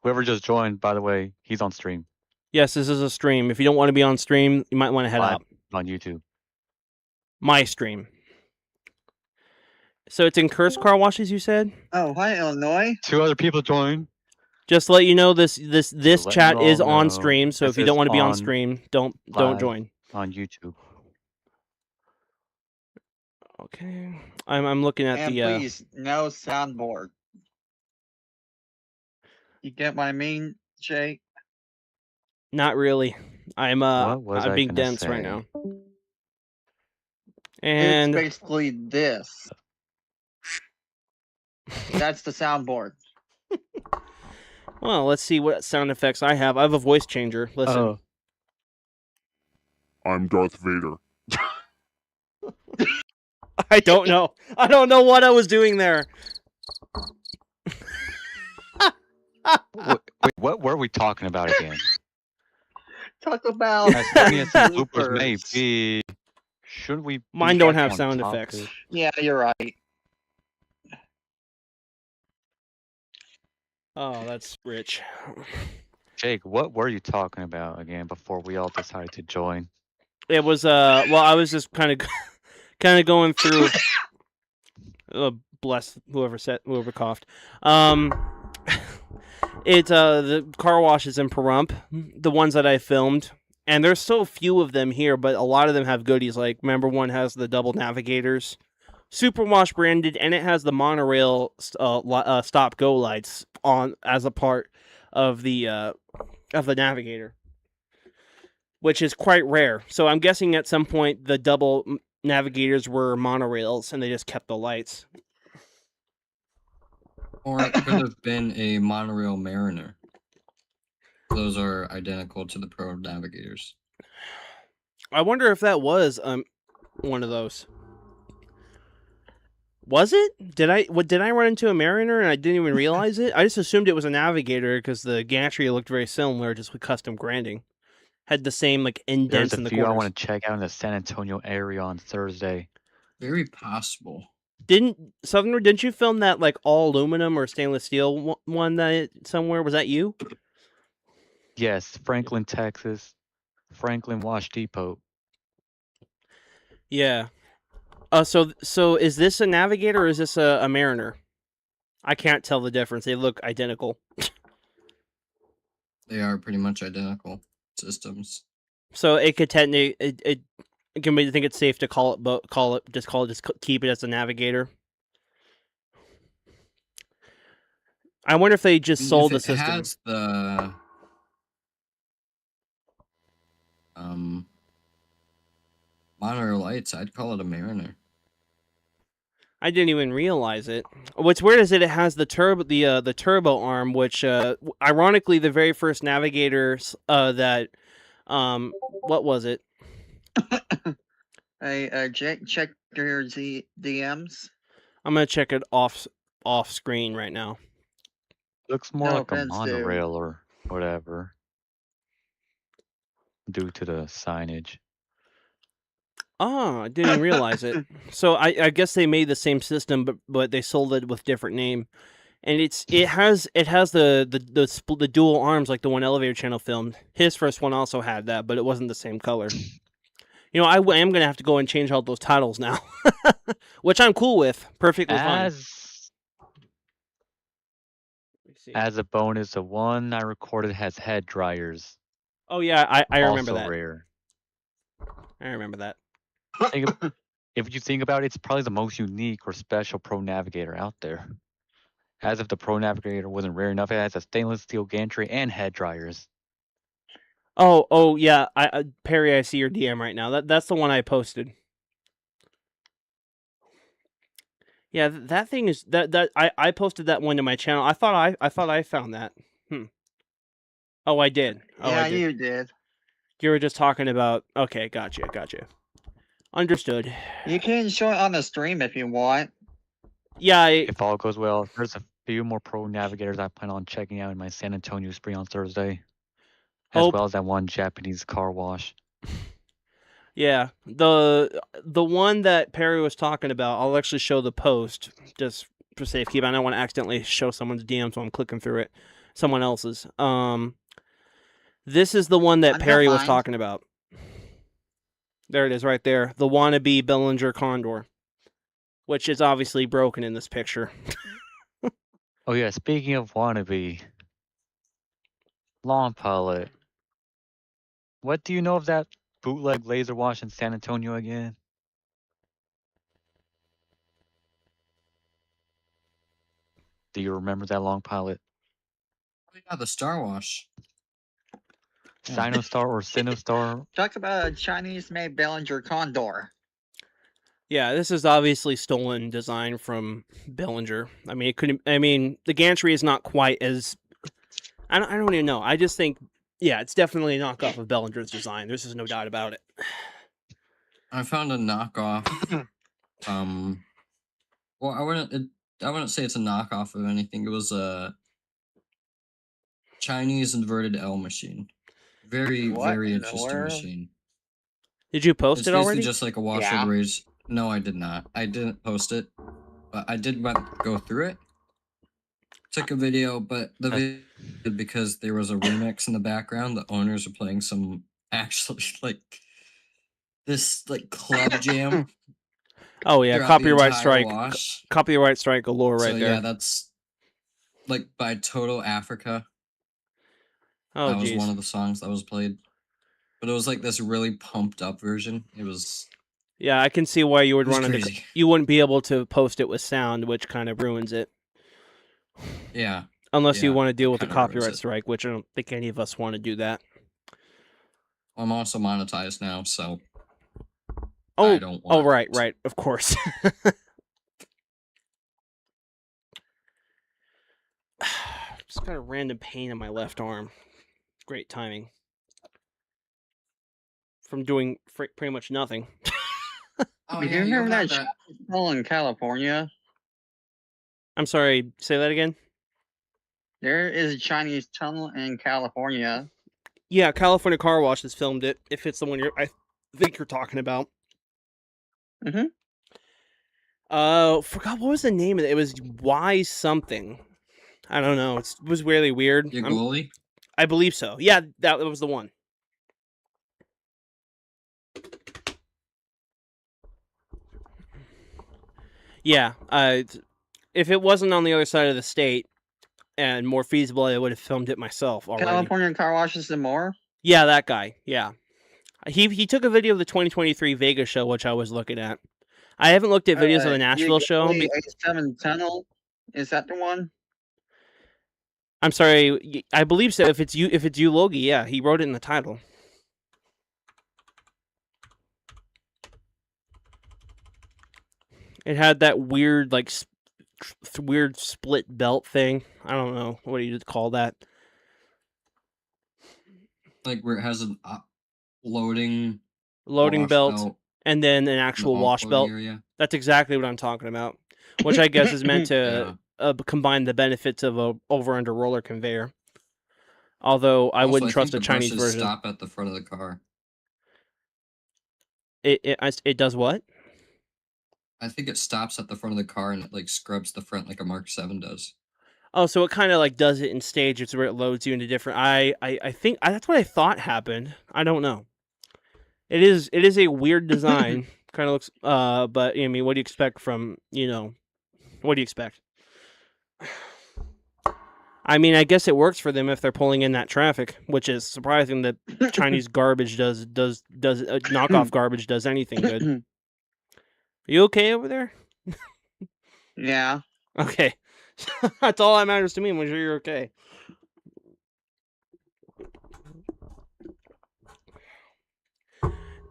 Whoever just joined, by the way, he's on stream. Yes, this is a stream. If you don't want to be on stream, you might want to head Live out. on YouTube. My stream. So it's in Cursed Car Washes, you said? Oh, hi, Illinois. 2 other people joined. Just to let you know, this let chat you is all on know, stream. So this if you don't is want to be on on stream, don't live. join. On YouTube. Okay, I'm looking at And the. please, no soundboard. You get what I mean, Jake? Not really. I'm What was I being gonna dense right say? now. It's And basically this. That's the soundboard. well, let's see what sound effects I have. I have a voice changer. Listen. Oh. I'm Darth Vader. I don't know. I don't know what I was doing there. Wait, what were we talking about again? Talk about As funny as these bloopers bloopers. may be, shouldn't we? Mine be don't back have on sound topic? effects. Yeah, you're right. Oh, that's rich. Jake, what were you talking about again before we all decided to join? It was well, I was just kind of going through. Bless whoever coughed. It's the car washes in Pahrump, the ones that I filmed, and there's so few of them here, but a lot of them have goodies. Like, remember, one has the double navigators, Superwash branded, and it has the monorail stop go lights on as a part of the navigator, which is quite rare. So I'm guessing at some point the double navigators were monorails, and they just kept the lights. Or it could have been a monorail Mariner. Those are identical to the Pro Navigators. I wonder if that was one of those. Was it? Did I run into a Mariner and I didn't even realize it? I just assumed it was a Navigator because the gantry looked very similar, just with custom branding. Had the same like indents There's in a the few I corners. want to check out in the San Antonio area on Thursday. Very possible. Didn't you film that like all aluminum or stainless steel one that somewhere? Was that you? Yes, Franklin, Texas. Franklin Wash Depot. Yeah. So is this a Navigator or is this a Mariner? I can't tell the difference. They look identical. They are pretty much identical systems. So it could technically it can we think it's safe to call it keep it as a Navigator. I wonder if they just sold the If it system. has the monitor lights, I'd call it a Mariner. I didn't even realize it. What's weird is that it has the turbo arm, which ironically the very first Navigator that what was it? Hey, Jake, check your DMs. I'm gonna check it off screen right now. Looks more No like a offense, dude. monorail or whatever. Due to the signage. Oh, I didn't even realize it. So I guess they made the same system, but they sold it with different name, and it has the dual arms like the one Elevator Channel filmed. His first one also had that, but it wasn't the same color. You know, I am gonna have to go and change all those titles now, which I'm cool with. Perfectly fine. As a bonus, the one I recorded has head dryers. Oh yeah, I remember Also that. rare. I remember that. If you think about it, it's probably the most unique or special Pro Navigator out there. As if the Pro Navigator wasn't rare enough, it has a stainless steel gantry and head dryers. Oh yeah, Perry, I see your DM right now. That's the one I posted. Yeah, that thing is that I posted that one to my channel. I thought I found that. Oh, I did. Oh, Yeah, I did. you did. You were just talking about. Okay, gotcha. Understood. You can show it on the stream if you want. Yeah. If all goes well, there's a few more Pro Navigators I plan on checking out in my San Antonio spree on Thursday. As well as that one Japanese car wash. Yeah, the one that Perry was talking about, I'll actually show the post just for safekeeping. I don't want to accidentally show someone's DM, so I'm clicking through it. Someone else's. This is the one that Perry was talking about. There it is, right there. The wannabe Bellinger Condor, which is obviously broken in this picture. Oh yeah, speaking of wannabe, Lawn Pilot. What do you know of that bootleg laser wash in San Antonio again? Do you remember that, Long Pilot? Oh yeah, the Star Wash. Sinostar or Sinostar? Talk about a Chinese-made Bellinger Condor. Yeah, this is obviously stolen design from Bellinger. I mean, it couldn't. I mean, the gantry is not quite as. I don't even know. I just think, yeah, it's definitely a knockoff of Bellinger's design. There's just no doubt about it. I found a knockoff. Well, I wouldn't say it's a knockoff of anything. It was a Chinese inverted L machine. Very interesting machine. Did you post it already? It's just like a washer raise. No, I did not. I didn't post it, but I did go through it. Took a video, but the video, because there was a remix in the background, the owners are playing some actually this club jam. Oh yeah, copyright strike. Copyright strike galore right there. Yeah, that's like by Toto Africa. Oh, that was one of the songs that was played. But it was like this really pumped up version. It was. Yeah, I can see why you would run into. You wouldn't be able to post it with sound, which kind of ruins it. Yeah. Unless you want to deal with the copyright strike, which I don't think any of us want to do that. I'm also monetized now, so. Oh, I don't want right, of course. Just got a random pain in my left arm. Great timing. From doing pretty much nothing. Oh, do you remember that show in California? I'm sorry, say that again? There is a Chinese tunnel in California. Yeah, California Car Wash has filmed it, if it's the one I think you're talking about. Forgot what was the name of it. It was Y something. I don't know. It was really weird. Your goalie? I believe so. Yeah, that was the one. Yeah. If it wasn't on the other side of the state and more feasible, I would have filmed it myself already. California car washes and more. Yeah, that guy. Yeah. He took a video of the 2023 Vegas show, which I was looking at. I haven't looked at videos of the Nashville show. A7 Tunnel. Is that the one? I'm sorry. I believe so. If it's you, Logie, yeah, he wrote it in the title. It had that weird, like, weird split belt thing. I don't know what do you call that. Like where it has an loading Loading wash belt, and then an in the actual wash belt. area. That's exactly what I'm talking about. Which I guess is meant to combine the benefits of a over-under roller conveyor. Although I wouldn't trust a Chinese version. Stop at the front of the car. It does what? I think it stops at the front of the car and it like scrubs the front like a Mark 7 does. Oh, so it kind of like does it in stages where it loads you into different. I think that's what I thought happened. I don't know. It is a weird design. Kind of looks. But I mean, what do you expect from What do you expect? I mean, I guess it works for them if they're pulling in that traffic, which is surprising that Chinese garbage does knockoff garbage does anything good. Are you okay over there? Yeah. Okay. That's all that matters to me. I'm sure you're okay.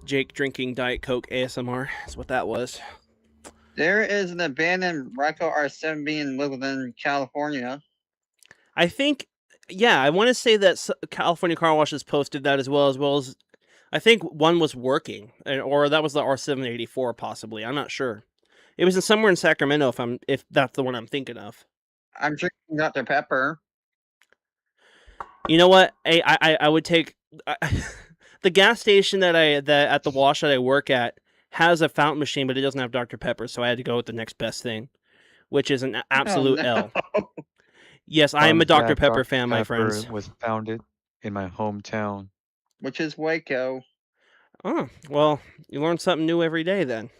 Jake drinking Diet Coke ASMR is what that was. There is an abandoned Ryko R7 being lived in California. I think, yeah, I want to say that California Car Wash has posted that as well as I think one was working, or that was the R784 possibly. I'm not sure. It was somewhere in Sacramento if that's the one I'm thinking of. I'm drinking Dr. Pepper. You know what? I would take the gas station that at the wash that I work at has a fountain machine, but it doesn't have Dr. Pepper, so I had to go with the next best thing, which is an absolute L. Yes, I am a Dr. Pepper fan, my friends. Was founded in my hometown, which is Waco. Oh, well, you learn something new every day then.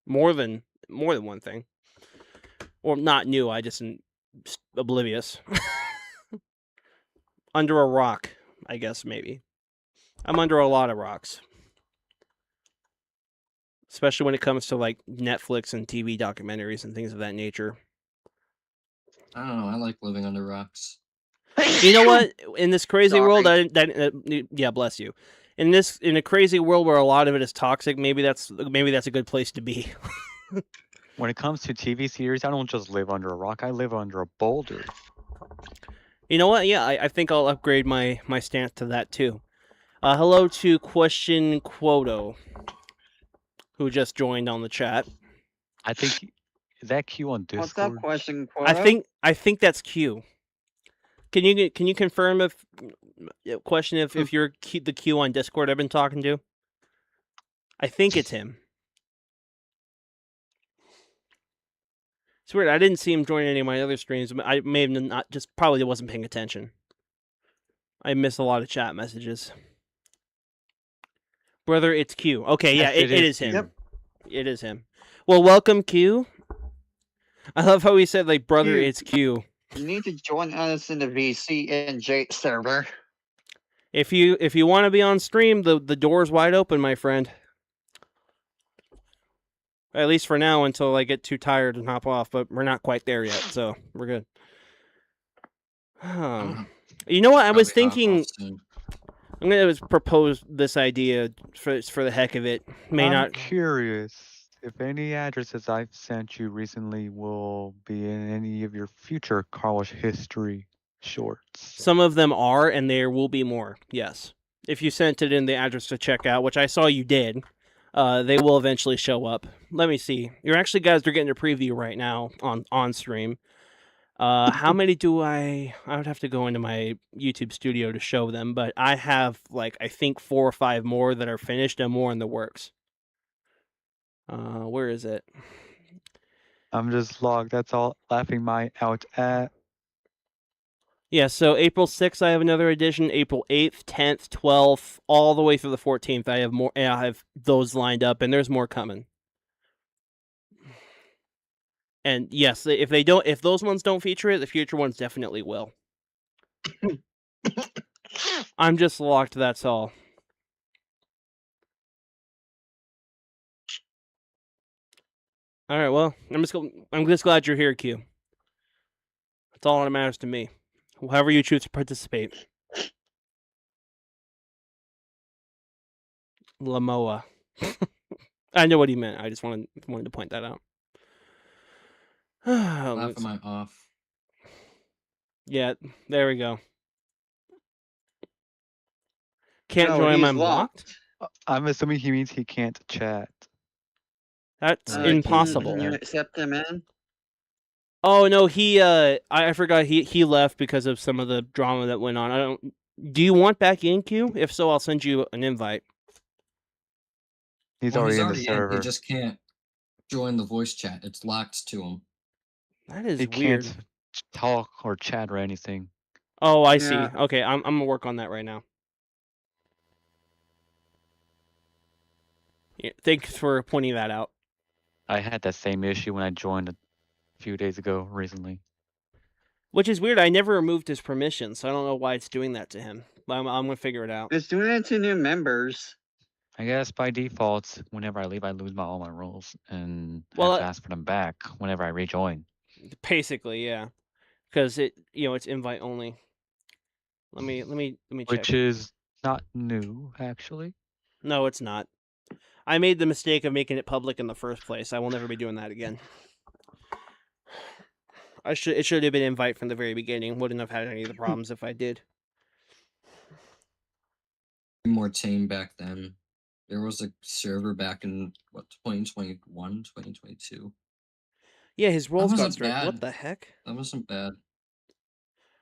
More than one thing. Or not new, I just oblivious. Under a rock, I guess, maybe. I'm under a lot of rocks. Especially when it comes to, like, Netflix and TV documentaries and things of that nature. I don't know. I like living under rocks. You know what? In this crazy world, yeah, bless you. In a crazy world where a lot of it is toxic, maybe that's a good place to be. When it comes to TV series, I don't just live under a rock. I live under a boulder. You know what? Yeah, I think I'll upgrade my stance to that too. Hello to Question Quoto, who just joined on the chat. I think is that Q on Discord? What's up, Question Quoto? I think that's Q. Can you confirm if you're the Q on Discord I've been talking to? I think it's him. It's weird. I didn't see him join any of my other streams. I may have not, just probably wasn't paying attention. I miss a lot of chat messages. Brother, it's Q. Okay, yeah, it is him. Yep. It is him. Well, welcome, Q. I love how he said, like, brother, it's Q. You need to join us in the VCNJ server. If you want to be on stream, the door's wide open, my friend. At least for now, until I get too tired and hop off. But we're not quite there yet, so we're good. You know what? I was thinking I'm going to propose this idea for the heck of it. I'm curious if any addresses I've sent you recently will be in any of your future car wash history shorts. Some of them are, and there will be more. Yes, if you sent it in the address to check out, which I saw you did. They will eventually show up. Let me see. You're actually, guys, they're getting a preview right now on stream. How many do I would have to go into my YouTube studio to show them, but I have, like, I think 4 or 5 more that are finished and more in the works. Where is it? I'm just logged. That's all. Laughing my out at. Yeah, so April 6th, I have another edition. April 8th, 10th, 12th, all the way through the 14th. I have more. I have those lined up, and there's more coming. And yes, if those ones don't feature it, the future ones definitely will. I'm just locked. That's all. All right. Well, I'm just glad you're here, Q. That's all that matters to me. However you choose to participate. Lamoa. I know what he meant. I just wanted to point that out. Laugh am I off? Yeah, there we go. Can't No, join he's my locked? I'm assuming he means he can't chat. That's Can- impossible. Can you accept him in? Oh no, he I forgot he left because of some of the drama that went on. I don't. Do you want back in, Q? If so, I'll send you an invite. He's Well, already he's in the already in. server. He just can't join the voice chat. It's locked to him. That is He weird. can't talk or chat or anything. Oh, I see. Yeah. Okay, I'm gonna work on that right now. Yeah, thanks for pointing that out. I had that same issue when I joined a few days ago recently. Which is weird. I never removed his permission, so I don't know why it's doing that to him. But I'm gonna figure it out. It's doing it to new members. I guess by default, whenever I leave, I lose all my roles and Well, have to ask for them back whenever I rejoin. Basically, yeah, because it's invite only. Let me check. Which is not new, actually. No, it's not. I made the mistake of making it public in the first place. I will never be doing that again. It should have been invite from the very beginning. Wouldn't have had any of the problems if I did. More tame back then. There was a server back in 2021, 2022. Yeah, his roles got wasn't stripped. What bad. the heck? That wasn't bad.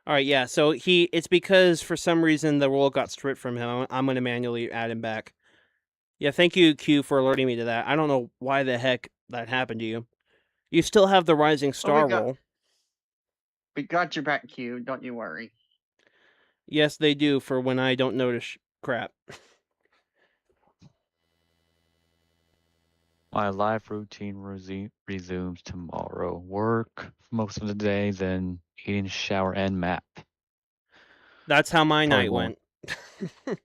All right, yeah. So it's because for some reason the role got stripped from him. I'm gonna manually add him back. Yeah, thank you, Q, for alerting me to that. I don't know why the heck that happened to you. You still have the Rising Star role. We got your back, Q. Don't you worry. Yes, they do for when I don't notice crap. My life routine resumes tomorrow. Work most of the day, then eating, shower, and map. That's how my Probably night won't. went.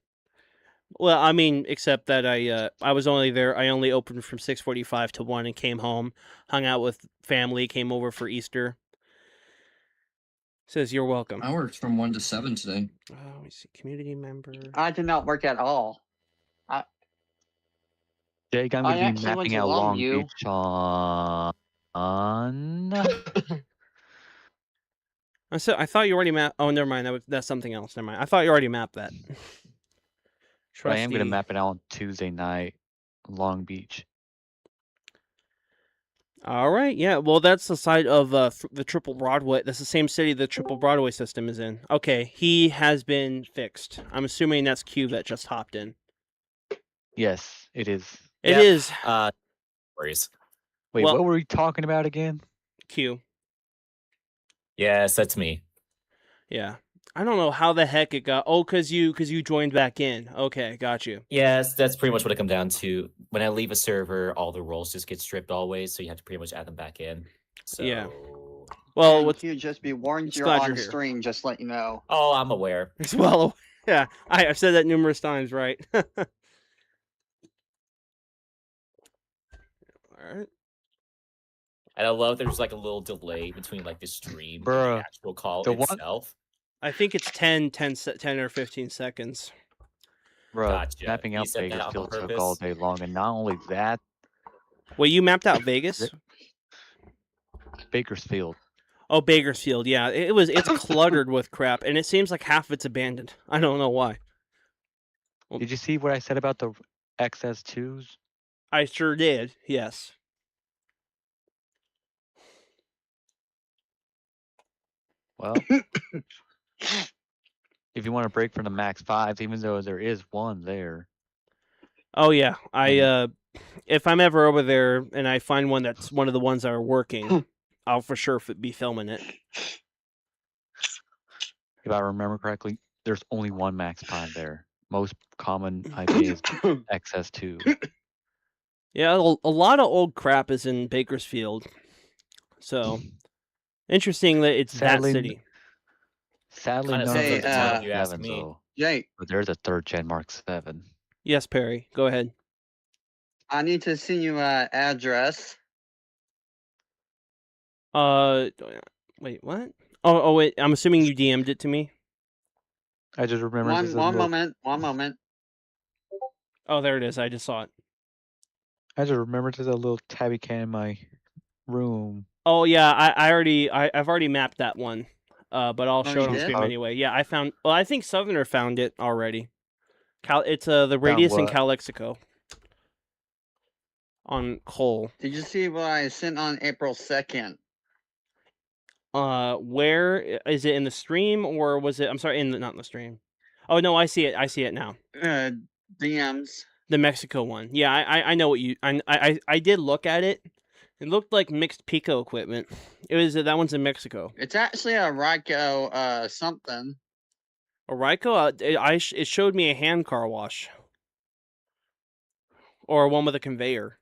Well, I mean, except that I was only there. I only opened from 6:45 to 1 and came home, hung out with family, came over for Easter. Says you're welcome. I worked from 1 to 7 today. Oh, let me see. Community member. I did not work at all. Jake, I'm I going to be actually went mapping to out Long Longview. Beach on... I thought you already mapped. Oh, never mind. That's something else. Never mind. I thought you already mapped that. But I am going to Trusty- map it out on Tuesday night, Long Beach. All right, yeah. Well, that's the side of the Triple Broadway. That's the same city the Triple Broadway system is in. Okay, he has been fixed. I'm assuming that's Q that just hopped in. Yes, it is. It Yep. is Worries. Wait, Well- what were we talking about again? Q. Yes, that's me. Yeah. I don't know how the heck it got. Oh, cause you joined back in. Okay, got you. Yes, that's pretty much what it comes down to. When I leave a server, all the roles just get stripped always, so you have to pretty much add them back in. So Yeah. Well, And what's Q, just be warned, Just you're glad on you're here. stream. Just let you know. Oh, I'm aware. well, yeah. I've said that numerous times, right? All right. And I love there's like a little delay between like the stream and Bruh, the actual call the one- itself. I think it's 10 or 15 seconds. Bro, Gotcha. mapping You out said that Vegas on still took purpose? all day long, and not only that, Wait, you mapped out Vegas? Bakersfield. Oh, Bakersfield. Yeah, it's cluttered with crap, and it seems like half of it's abandoned. I don't know why. Did you see what I said about the XS2s? I sure did. Yes. Well, if you want to break from the Max 5s, even though there is one there. Oh yeah. if I'm ever over there and I find one that's one of the ones that are working, I'll for sure be filming it. If I remember correctly, there's only one max pod there. Most common IP is XS2. Yeah, a lot of old crap is in Bakersfield. So interesting that it's Sadly, that city. Sadly, Kinda none sounds of like those a town, Mark if you ask 7s, me. though. Jake, But there's a 3rd gen Mark 7. Yes, Perry. Go ahead. I need to send you an address. Wait, what? Oh, wait. I'm assuming you DM'd it to me. I just remember One there's a little, moment. Oh, there it is. I just saw it. I just remember there's a little tabby can in my room. Oh yeah, I've already mapped that one. But I'll Oh, show you it on did? stream Oh. anyway. Yeah, I found. Well, I think Southerner found it already. It's the radius in what? Calexico. On Cole. Did you see what I sent on April 2nd? Where is it in the stream or was it? I'm sorry, not in the stream. Oh no, I see it. I see it now. DMs. The Mexico one. Yeah, I know what you. I did look at it. It looked like mixed Pico equipment. It was that one's in Mexico. It's actually a Ryko something. A Ryko. It showed me a hand car wash. Or one with a conveyor.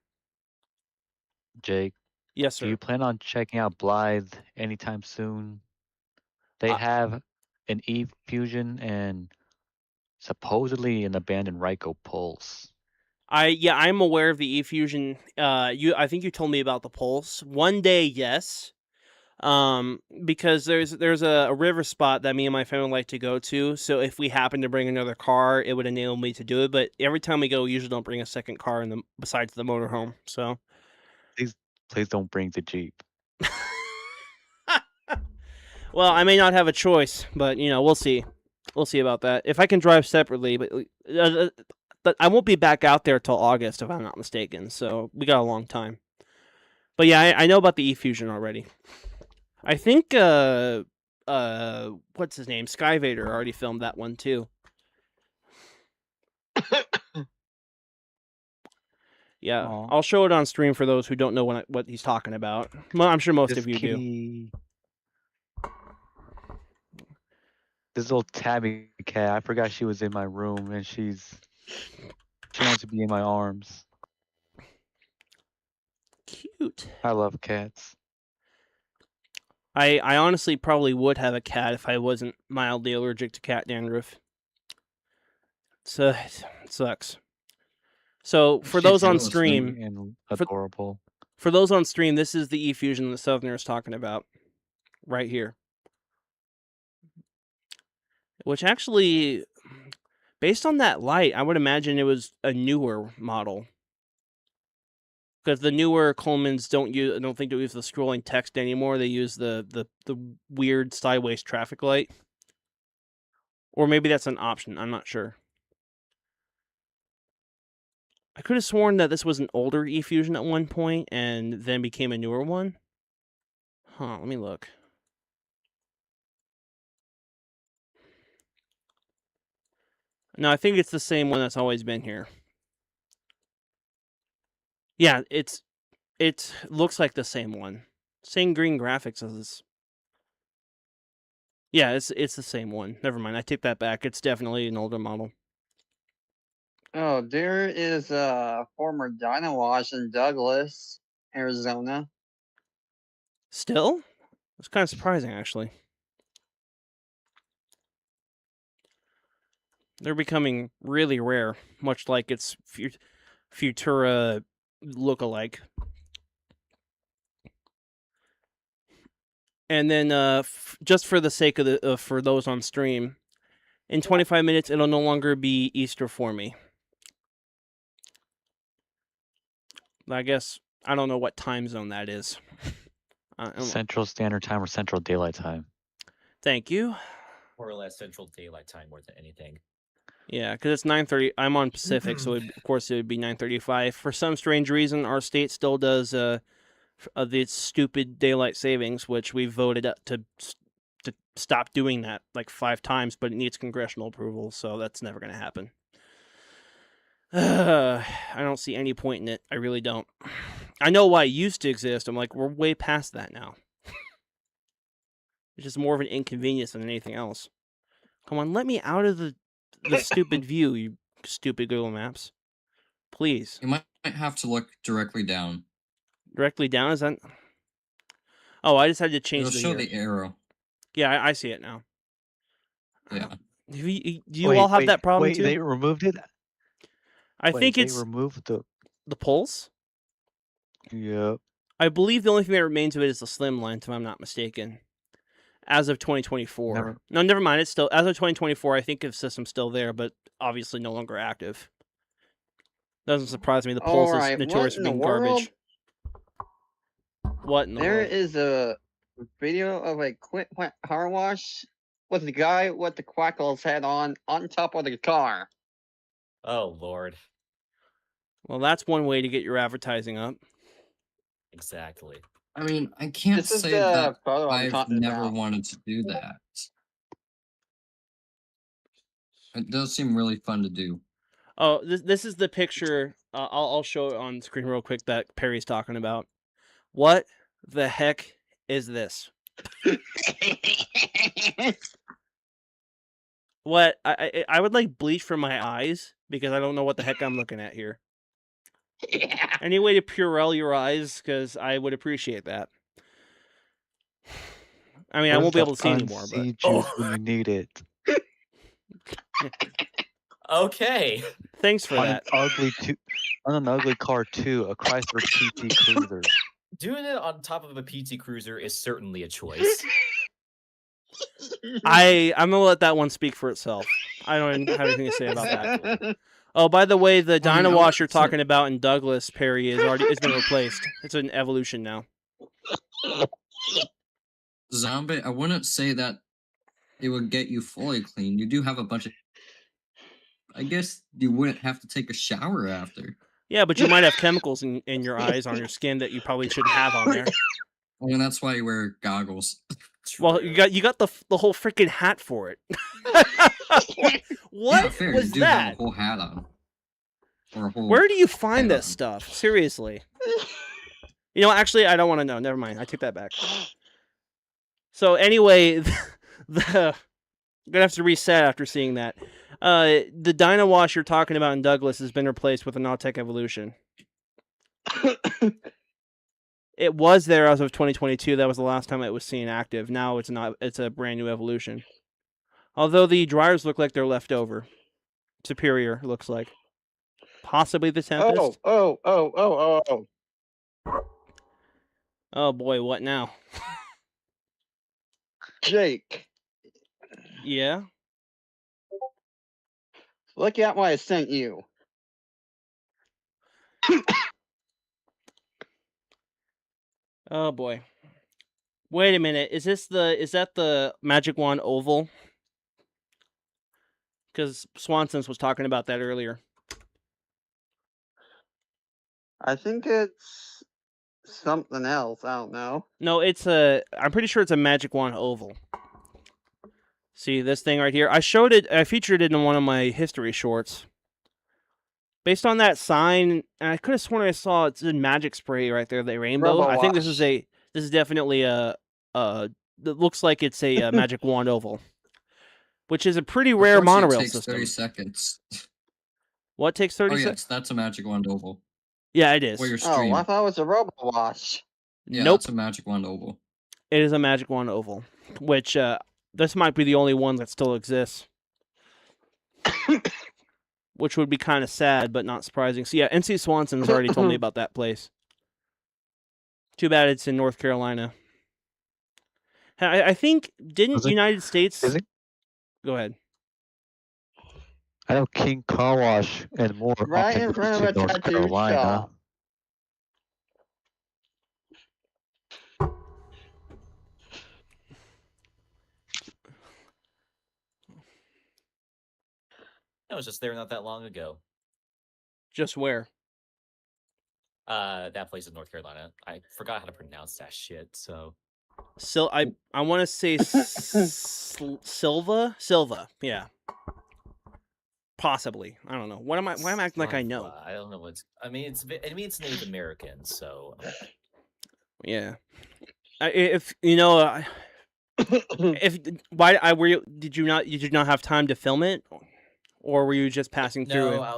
Jake, Yes, do sir. you plan on checking out Blythe anytime soon? They have an E-Fusion and supposedly an abandoned Ryko Pulse. I'm aware of the E-Fusion. I think you told me about the Pulse. One day, yes. Because there's a river spot that me and my family like to go to. So if we happen to bring another car, it would enable me to do it. But every time we go, we usually don't bring a second car besides the motorhome. So Please don't bring the Jeep. well, I may not have a choice, but we'll see. We'll see about that. If I can drive separately, but I won't be back out there till August if I'm not mistaken. So we got a long time. But yeah, I know about the E-Fusion already. I think what's his name? Skyvader already filmed that one too. Yeah, Aw. I'll show it on stream for those who don't know what he's talking about. Well, I'm sure most This of you do. kitty... This little tabby cat, I forgot she was in my room and she wants to be in my arms. Cute. I love cats. I honestly probably would have a cat if I wasn't mildly allergic to cat dandruff. So it sucks. So for those on jealous, stream, And adorable. for those on stream, this is the E-Fusion that Southerner is talking about, right here. Which actually, based on that light, I would imagine it was a newer model. Because the newer Colemans don't think they use the scrolling text anymore. They use the weird sideways traffic light. Or maybe that's an option. I'm not sure. I could have sworn that this was an older E-Fusion at one point and then became a newer one. Huh, let me look. No, I think it's the same one that's always been here. Yeah, it looks like the same one. Same green graphics as this. Yeah, it's the same one. Never mind, I take that back. It's definitely an older model. Oh, there is a former Dynawash in Douglas, Arizona. Still? It's kind of surprising, actually. They're becoming really rare, much like its Futura look-alike. And then, just for the sake of for those on stream, in 25 minutes, it'll no longer be Easter for me. I guess I don't know what time zone that is. Central Standard Time or Central Daylight Time. Thank you. More or less Central Daylight Time more than anything. Yeah, because it's 9:30. I'm on Pacific, so of course it would be 9:35. For some strange reason, our state still does the stupid daylight savings, which we voted up to stop doing that like 5 times, but it needs congressional approval, so that's never going to happen. I don't see any point in it. I really don't. I know why it used to exist. I'm like, we're way past that now. It's just more of an inconvenience than anything else. Come on, let me out of the stupid view, you stupid Google Maps. Please. You might have to look directly down. Directly down, is that? Oh, I just had to change It'll the show year. the arrow. Yeah, I see it now. Yeah. Do you all have that problem wait, too? They removed it. I think They it's removed the pulse. Yeah. I believe the only thing that remains of it is the slim line, if I'm not mistaken. As of 2024. No, never mind. It's still as of 2024. I think the system's still there, but obviously no longer active. Doesn't surprise me. The pulse is Alright, notorious what for in being the world? garbage. What in the There world? is a video of a quick car wash with the guy with the quackles head on top of the car. Oh Lord. Well, that's one way to get your advertising up. Exactly. I mean, I can't This is say the that photo I'm I've talking never about. wanted to do that. It does seem really fun to do. Oh, this is the picture. I'll show it on screen real quick that Perry's talking about. What the heck is this? What I would like bleach from my eyes because I don't know what the heck I'm looking at here. Yeah. Any way to Purell your eyes? Because I would appreciate that. I mean, I won't be able to see anymore, but Seed juice when you need it. Okay. thanks for On that. an ugly car too, a Chrysler PT Cruiser. Doing it on top of a PT Cruiser is certainly a choice. I'm gonna let that one speak for itself. I don't even have anything to say about that. Oh, by the way, the I mean, Dynawash you're so- talking about in Douglas, Perry, it's been replaced. It's an evolution now. Zombie, I wouldn't say that it would get you fully clean. You do have a bunch of. I guess you wouldn't have to take a shower after. Yeah, but you might have chemicals in your eyes, on your skin that you probably shouldn't have on there. I mean, that's why you wear goggles. Well, True. you got the whole freaking hat for it. What Yeah, fair. was you do have that? a whole hat on. Or a whole. Where do you find head this on. stuff? Seriously. You know, actually, I don't want to know. Never mind. I take that back. So anyway, I'm gonna have to reset after seeing that. The Dynawash you're talking about in Douglas has been replaced with a Nautech Evolution. It was there as of 2022. That was the last time it was seen active. Now it's not. It's a brand new Evolution. Although the dryers look like they're left over. Superior looks like. Possibly the Tempest. Oh. Oh boy, what now? Jake, Yeah. look at what I sent you. Oh boy. Wait a minute. Is that the Magic Wand Oval? Because Swanson's was talking about that earlier. I think it's something else. I don't know. No, I'm pretty sure it's a Magic Wand Oval. See this thing right here? I featured it in one of my history shorts. Based on that sign, and I could have sworn I saw it's in Magic Spray right there, the rainbow. I think this is definitely it looks like it's a Magic Wand Oval, which is a pretty rare Unfortunately, monorail it takes system. 30 seconds. What takes 30 Oh, seconds? yes, that's a Magic Wand Oval. Yeah, it is. Or your Oh, stream. I thought it was a RoboWash. Yeah, Nope, that's a Magic Wand Oval. it is a Magic Wand Oval, which this might be the only one that still exists. Which would be kind of sad, but not surprising. So yeah, NC Swanson's already told me about that place. Too bad it's in North Carolina. I think, didn't Was it- United States... is it? Go ahead. I know King Car Wash and more Right in often front of goes a to North tattoo Carolina. shop. I was just there not that long ago. Just where? That place in North Carolina. I forgot how to pronounce that shit, so I want to say Silva? Silva, yeah. Possibly. I don't know. What am I? Why am I acting like I know? I don't know what's. I mean, it's Native American, so Yeah. If you know, if why I were you? Did you not have time to film it, or were you just passing through no, it? I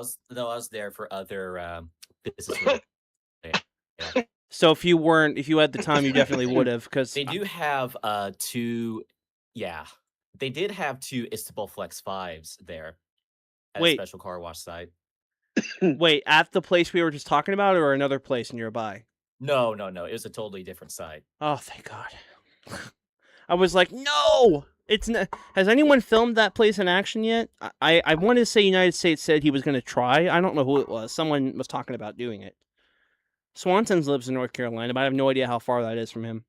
was there for other business. related- yeah. So if you had the time, you definitely would have. Because They do have two. Yeah, they did have two Istanbul Flex 5s there at Wait. a special car wash site. wait, at the place we were just talking about, or another place nearby? No. It was a totally different site. Oh, thank God. I was like, no! It's not. Has anyone filmed that place in action yet? I wanted to say United States said he was going to try. I don't know who it was. Someone was talking about doing it. Swanson's lives in North Carolina, but I have no idea how far that is from him.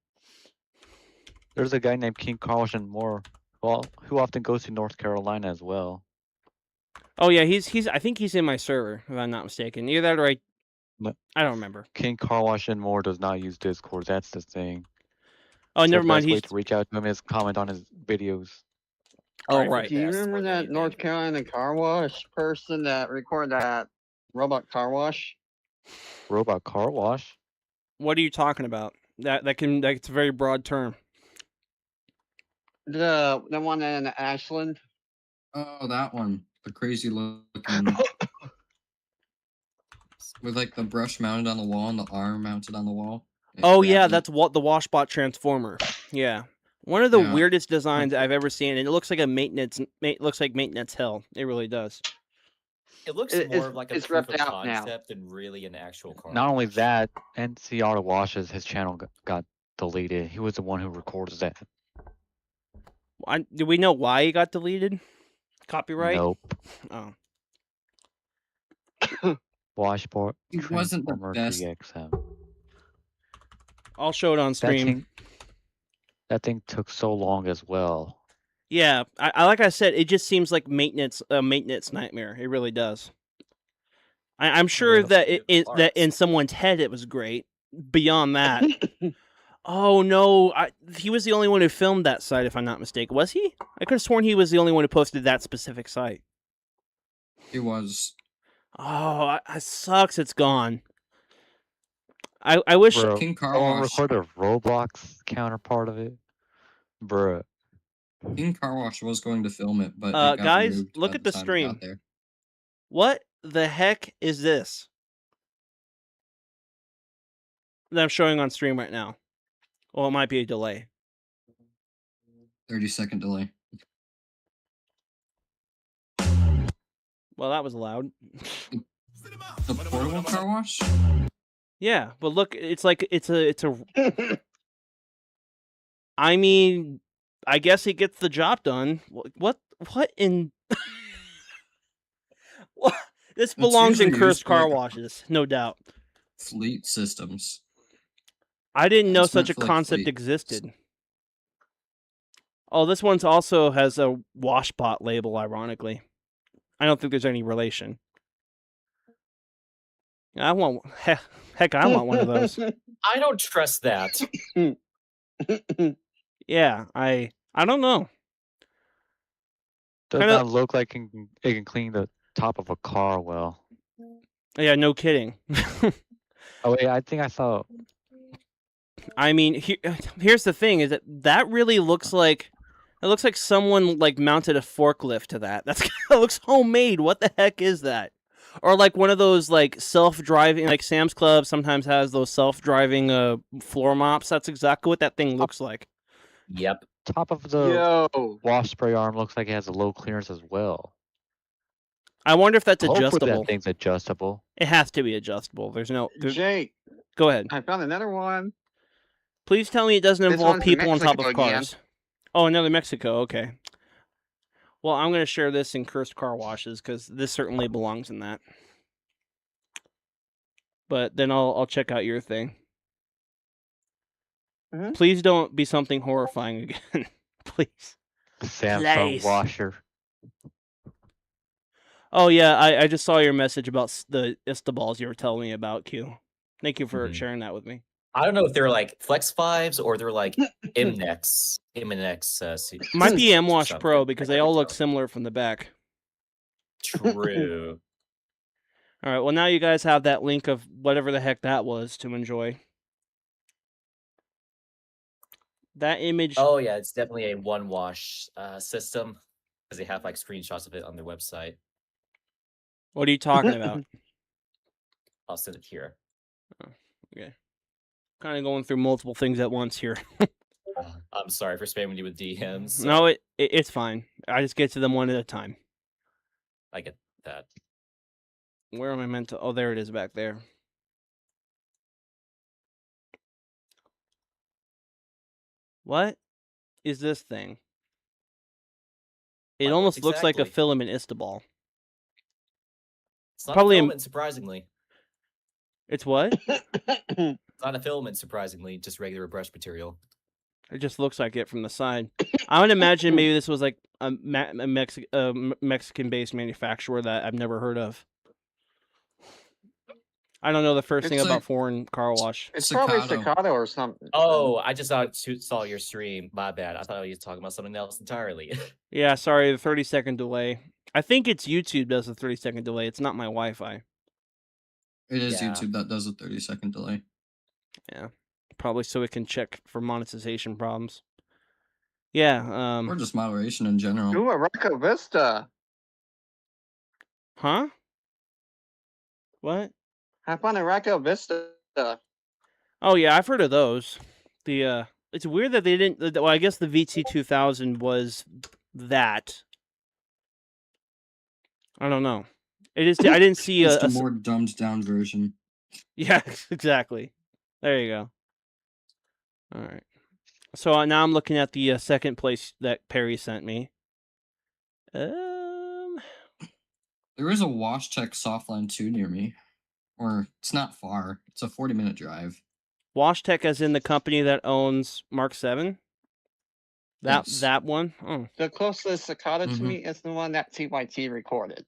There's a guy named King Carl Moore, who often goes to North Carolina as well. Oh yeah, he's. I think he's in my server, if I'm not mistaken. Either that or No. I don't remember. King Carl Moore does not use Discord. That's the thing. Oh, So never the mind. best way He's. to reach out to him is comment on his videos. Oh Right, right. Do you That's remember what that they North did. Carolina car wash person that recorded that robot car wash? Robot car wash? What are you talking about? That's a very broad term. The one in Ashland. Oh, that one. The crazy looking. With like the brush mounted on the wall and the arm mounted on the wall. Oh yeah, that's what the Washbot Transformer. Yeah, one of the Yeah. weirdest designs I've ever seen, and it looks like looks like maintenance hell. It really does. It looks It's- more of like a it's proof of ripped out now. concept than really an actual car. Not only wash. that, NC Auto Washes, his channel got deleted. He was the one who records that. Do we know why he got deleted? Copyright? Nope. Oh, Washport. It wasn't the Transformer best. DXM. I'll show it on stream. That thing took so long as well. Yeah, I like I said, it just seems like maintenance nightmare. It really does. I'm sure Yeah, that it's that parts. in someone's head it was great. Beyond that, oh no, he was the only one who filmed that site, if I'm not mistaken. Was he? I could have sworn he was the only one who posted that specific site. It was. Oh, it sucks. It's gone. I wish. Bro, King Car someone Wash. record a Roblox counterpart of it. Bruh. King Car Wash was going to film it, but it got Guys, removed look by at the the time it stream. got there. What the heck is this that I'm showing on stream right now? Well, it might be a delay. 30-second delay. Well, that was loud. The portable car wash? Yeah, but look, it's like it's a. I mean, I guess he gets the job done. What in? What? This belongs in usually cursed used for, car like, washes, no doubt. Fleet systems. I didn't know It's meant such a for, like, concept fleet. existed. Oh, this one's also has a Washbot label, ironically. I don't think there's any relation. I want heck, I want one of those. I don't trust that. Yeah, I don't know. Does Kinda- not look like it can clean the top of a car well. Yeah, no kidding. Oh wait, I think I saw. I mean, here's the thing: is that really looks like someone like mounted a forklift to that. That looks homemade. What the heck is that? Or like one of those like self-driving, like Sam's Club sometimes has those self-driving floor mops. That's exactly what that thing looks like. Yep. Top of the Yo, wash spray arm looks like it has a low clearance as well. I wonder if that's Hopefully adjustable. that thing's adjustable. It has to be adjustable. There's Jake, Go ahead. I found another one. Please tell me it doesn't This involve one's from people on top of Mexico again. cars. Oh, another Mexico. Okay. Well, I'm going to share this in cursed car washes because this certainly belongs in that. But then I'll check out your thing. Mhm. Please don't be something horrifying again. Please. Samsung Nice. washer. Oh yeah, I just saw your message about the Istaballs you were telling me about, Q. Thank you for Mhm. sharing that with me. I don't know if they're like Flex 5s or they're like Imnex. Might be M Wash something. Pro because I they all think look so. similar from the back. True. All right. Well, now you guys have that link of whatever the heck that was to enjoy. That image. Oh yeah, it's definitely a one wash system because they have like screenshots of it on their website. What are you talking about? I'll send it here. Okay. Kind of going through multiple things at once here. I'm sorry for spamming you with DMs. No, it's fine. I just get to them one at a time. I get that. Where am I meant to? Oh, there it is back there. What is this thing? It What almost looks like a exactly? filament Istobal. It's not Probably a a- filament, surprisingly. It's what? It's not a filament, surprisingly, just regular brush material. It just looks like it from the side. I would imagine maybe this was like a Mexican-based manufacturer that I've never heard of. I don't know the first thing It's about like- foreign car wash. It's probably Staccato. staccato or something. Oh, I just saw your stream. My bad. I thought you were talking about something else entirely. Yeah, sorry, the 30-second delay. I think it's YouTube does the 30-second delay. It's not my Wi-Fi. It is Yeah. YouTube that does a 30-second delay. Probably so it can check for monetization problems. Yeah, Or just moderation in general. Ooh, a Reco Vista. huh? What? Have fun a Reco Vista. Oh yeah, I've heard of those. It's weird that they didn't. Well, I guess the VT2000 was that. I don't know. It is. I didn't see It's a. a more dumbed down version. Yeah, exactly. There you go. All right. So now I'm looking at the second place that Perry sent me. There is a WashTech Softline 2 near me. Or it's not far. It's a 40-minute drive. WashTech, as in the company that owns Mark 7. Yes. That one. Oh, The closest staccato to Mhm. me is the one that TYT recorded.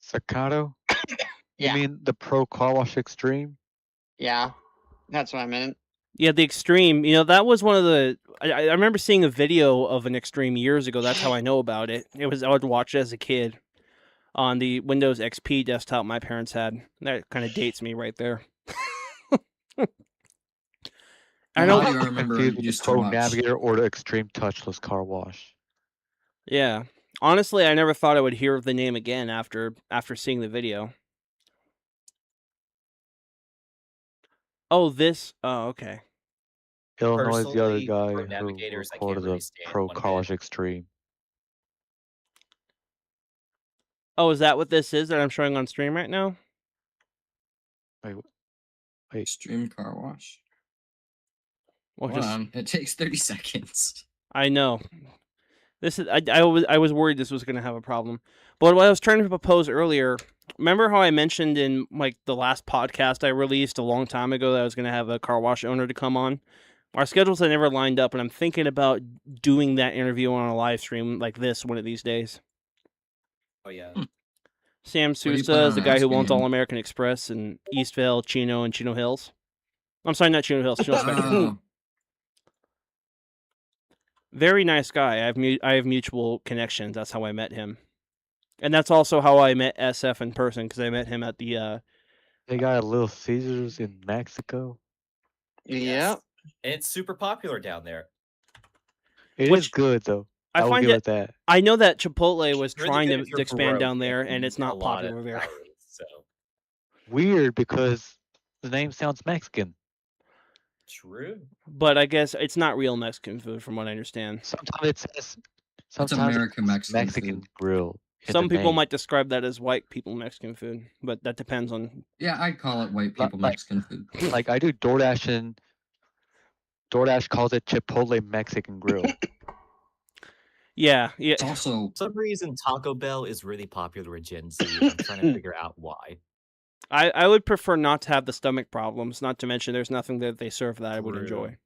Staccato? Yeah. You mean the Pro Car Wash Extreme? Yeah, that's what I meant. yeah, the Extreme. You know, that was one of the. I remember seeing a video of an Extreme years ago. That's how I know about it. I would watch it as a kid on the Windows XP desktop my parents had. That kind of dates me right there. I Now know. you remember Confused with the used to Pro watch. Navigator or the Extreme Touchless Car Wash. Yeah. Honestly, I never thought I would hear of the name again after seeing the video. Oh, this. Oh, okay. Illinois is the other Personally, guy Pro who Navigators, I can't recorded really the stand Pro one Car bit. Wash Extreme. Oh, is that what this is that I'm showing on stream right now? Extreme car wash. Well, Hold just on. It takes 30 seconds. I know. This is I was worried this was going to have a problem. But what I was trying to propose earlier, remember how I mentioned in like the last podcast I released a long time ago that I was going to have a car wash owner to come on? Our schedules had never lined up, and I'm thinking about doing that interview on a live stream like this one of these days. Oh yeah. Sam do you Sousa plan is the on guy who asking owns him? All American Express and Eastvale, Chino, and Chino Hills. I'm sorry, not Chino Hills, Chino Spectrum. Oh, Very nice guy. I have mutual connections. That's how I met him, and that's also how I met SF in person because I met him at the. They got a Little Caesars in Mexico. Yeah. Yes. And it's super popular down there. It is Which- good though. I I will find give it. it that. I know that Chipotle was It's really trying good to if you're expand broke down there, and eat it's a not lot of popular there. calories, so Weird because the name sounds Mexican. true. But I guess it's not real Mexican food, from what I understand. Sometimes it says it's sometimes American it's Mexican Mexican food. grill. in Some the people name. might describe that as white people Mexican food, but that depends on. Yeah, I'd call it white people Like- Mexican food. Like I do DoorDash and DoorDash calls it Chipotle Mexican grill. Yeah. It's also For some reason, Taco Bell is really popular with Gen Z. I'm trying to figure out why. I would prefer not to have the stomach problems. Not to mention, there's nothing that they serve that I would True. enjoy.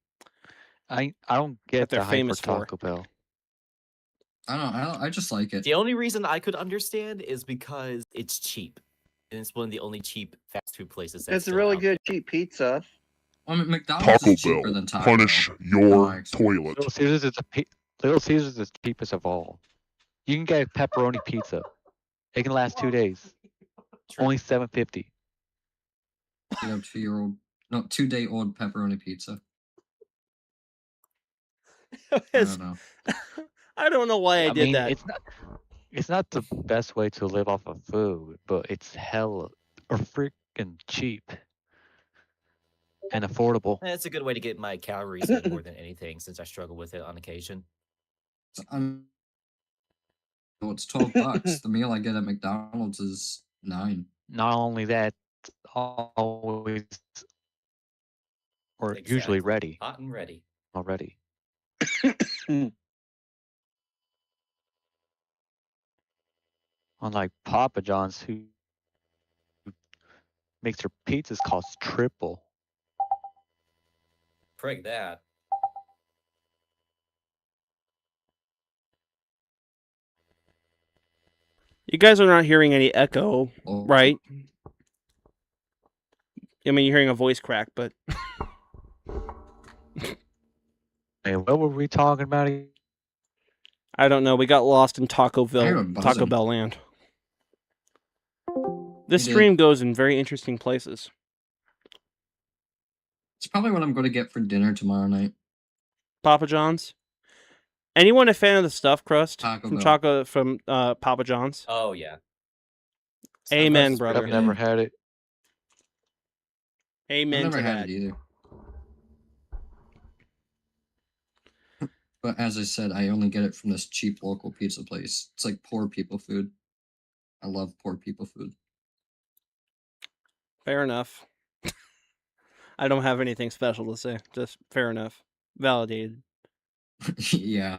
I don't get they're the hype famous for for. Taco Bell. I just like it. The only reason I could understand is because it's cheap, and it's one of the only cheap fast food places. That's It's a still really out good cheap pizza. I mean, McDonald's Taco is cheaper Bell. than Taco Punish Bell. your Nice. toilet. Little Caesars is the cheapest of all. You can get a pepperoni pizza. It can last 2 days. Only $7.50. You know, 2-day-old pepperoni pizza. I It's- don't know. I don't know why I did mean, that. it's not the best way to live off of food, but it's hella or freaking cheap and affordable. It's a good way to get my calories in more than anything, since I struggle with it on occasion. Well, it's $12. The meal I get at McDonald's is $9. Not only that, it's always or usually Exactly. ready Hot and ready. already. Unlike Papa John's, who makes their pizzas cost triple. Prig that. You guys are not hearing any echo, Oh, right? I mean, you're hearing a voice crack, but Hey, what were we talking about? I don't know. We got lost in I hear Taco a buzzing. Bell land. This We did. stream goes in very interesting places. It's probably what I'm going to get for dinner tomorrow night. Papa John's. Anyone a fan of the stuffed crust Taco from Bell. Papa John's? Oh yeah. Amen, Stuffed crust is brother. I've pretty never good. had it. Amen I've never to had that. it either. But as I said, I only get it from this cheap local pizza place. It's like poor people food. I love poor people food. Fair enough. I don't have anything special to say. Just fair enough. Validated. Yeah.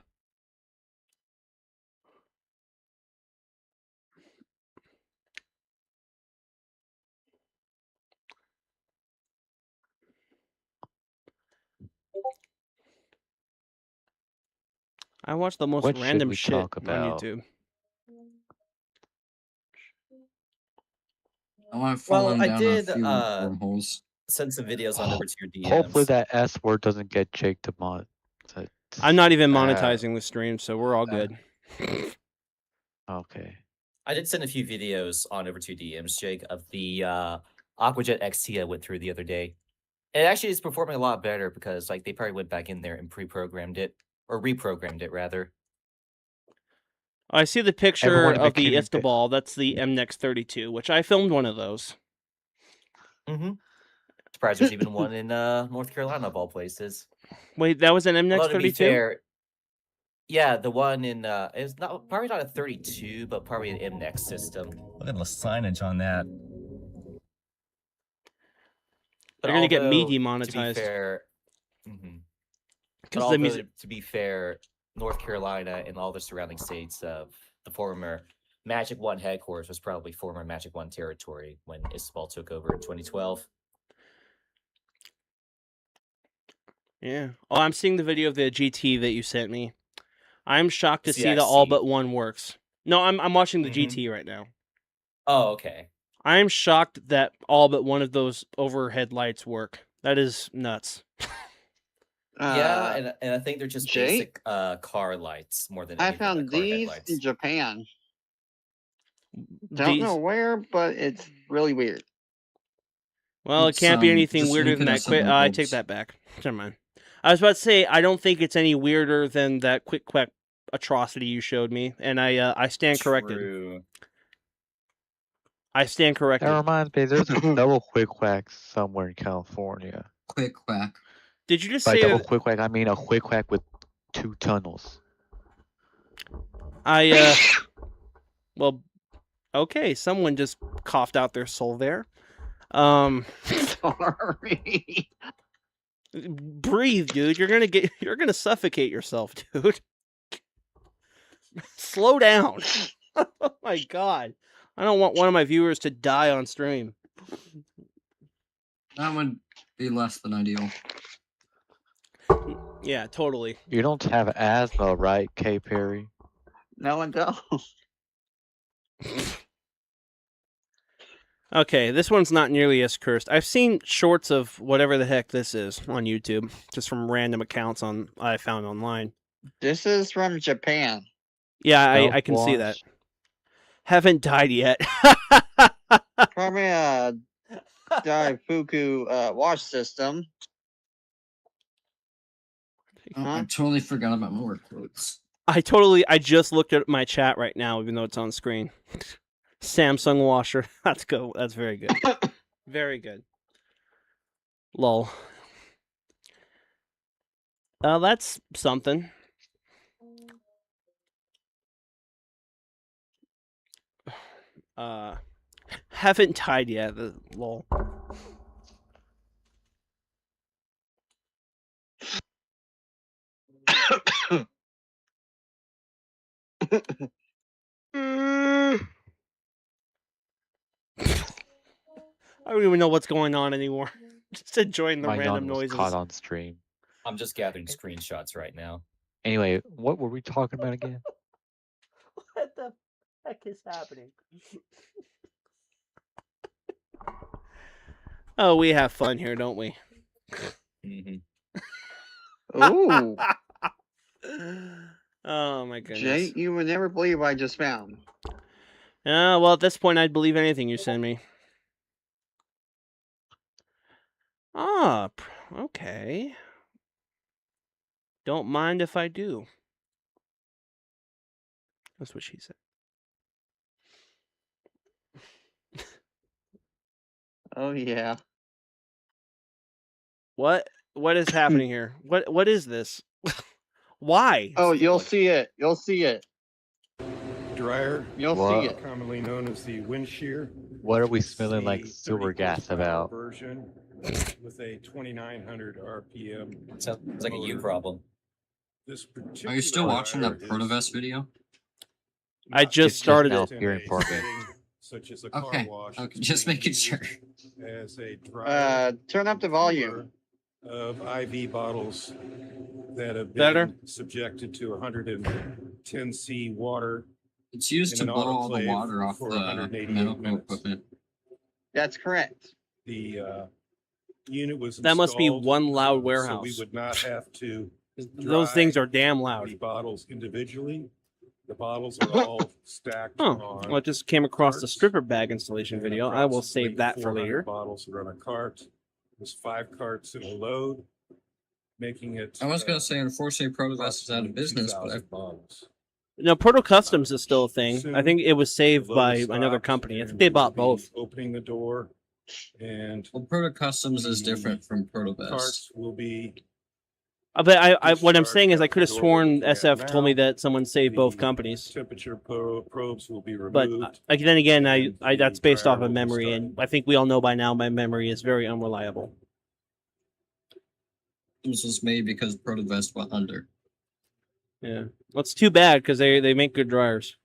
I watch the most What should random we shit talk on about? YouTube. I want to fall Well, I down did a few wormholes. send some videos on over to your DMs. Hopefully that S word doesn't get Jake to mod. I'm not even monetizing the stream, so we're all good. Okay. I did send a few videos on over to your DMs, Jake, of the Aquajet XT I went through the other day. It actually is performing a lot better because like they probably went back in there and pre-programmed it or reprogrammed it rather. I see the picture Everyone of the McKinney- Istobal. That's the MNEX 32, which I filmed one of those. Mm-hmm. Surprised there's even one in North Carolina of all places. Wait, that was an MNEX Although, to be 32? fair, yeah, the one in it's not probably not a 32, but probably an MNEX system. Look at the signage on that. But You're gonna get me although, To demonetized. be fair, mhm. But Because the although, music. to be fair, North Carolina and all the surrounding states of the former Magic One headquarters was probably former Magic One territory when Istobal took over in 2012. Yeah. Oh, I'm seeing the video of the GT that you sent me. I'm shocked to It's the see that all XC. but one works. No, I'm watching the Mhm. GT right now. Oh, okay. I'm shocked that all but one of those overhead lights work. That is nuts. Yeah, and I think they're just Jake? basic car lights more than I anything, found like car these headlights. in Japan. Don't know These- where, but it's really weird. Well, it It's, can't be anything just weirder look than at that. us at the I take bulbs. that back. Never mind. I was about to say I don't think it's any weirder than that quick quack atrocity you showed me, and I stand corrected. True. I stand corrected. That reminds me, there's a double quick whack somewhere in California. Quick quack. Did you just By say double that quick whack, I mean a quick whack with 2 tunnels. Well, okay, someone just coughed out their soul there. Sorry. Breathe, dude. You're gonna suffocate yourself, dude. Slow down. Oh my god. I don't want one of my viewers to die on stream. That would be less than ideal. Yeah, totally. You don't have asthma, right, K. Perry? No one does. Okay, this one's not nearly as cursed. I've seen shorts of whatever the heck this is on YouTube, just from random accounts I found online. This is from Japan. Yeah, I can see that. Self-wash. Haven't died yet. Probably a Daifuku wash system. Oh, I Huh? totally forgot about my work quotes. I just looked at my chat right now, even though it's on screen. Samsung washer. That's good. That's very good. Very good. Lol. That's something. Haven't died yet. Lol. I don't even know what's going on anymore. Just enjoying the My random yawn was noises. caught on stream. I'm just gathering screenshots right now. Anyway, what were we talking about again? What the heck is happening? Oh, we have fun here, don't we? hmm Ooh, Oh my goodness. Jay, you would never believe what I just found. Well, at this point, I'd believe anything you send me. Ah, okay. Don't mind if I do. That's what she said. Oh yeah. What is happening here? What is this? Why? Oh, you'll see it. You'll see it. Dryer, You'll What? see it. commonly known as the wind shear. What are we It's smelling like the sewer 30 gas horsepower about? Version with a 2,900 RPM. Sounds like a you motor. problem. This Are you still particular watching that dryer is Protovest video? I not just started now it. in appearing a for me. setting Such as a car Okay, wash. okay, It's just being making sure. used As a dryer Turn up the volume. of IV bottles that have been Better? subjected to 110C water. It's used In to an blow all the autoclave water off for the 188 medical minutes. equipment. That's correct. The unit was That must be installed, one loud so we warehouse. would not have to Those things are damn the loud. bottles individually. The bottles are all stacked Oh, on. well, I just came across the carts, stripper bag installation video. I will approximately save that for 400 later. Bottles are on a cart. There's 5 carts in a load, making it. I was gonna say, unfortunately, Protovest is out of approximately business, but 2,000 bottles. No, Proto Customs is still a thing. I Soon, think it was saved The load by is another stopped, company. I and think they we'll bought be both. Opening the door, and well, Proto Customs is different from Protovest. carts will be. But what I'm discharged saying is, I out could have the door we're sworn looking at SF told me now. that someone saved both The companies. Temperature probes will be But removed. then again, and I that's the based off dryer of will be memory, started. and I think we all know by now my memory is very unreliable. This was made because Protovest went under. Yeah, well, it's too bad because they make good dryers.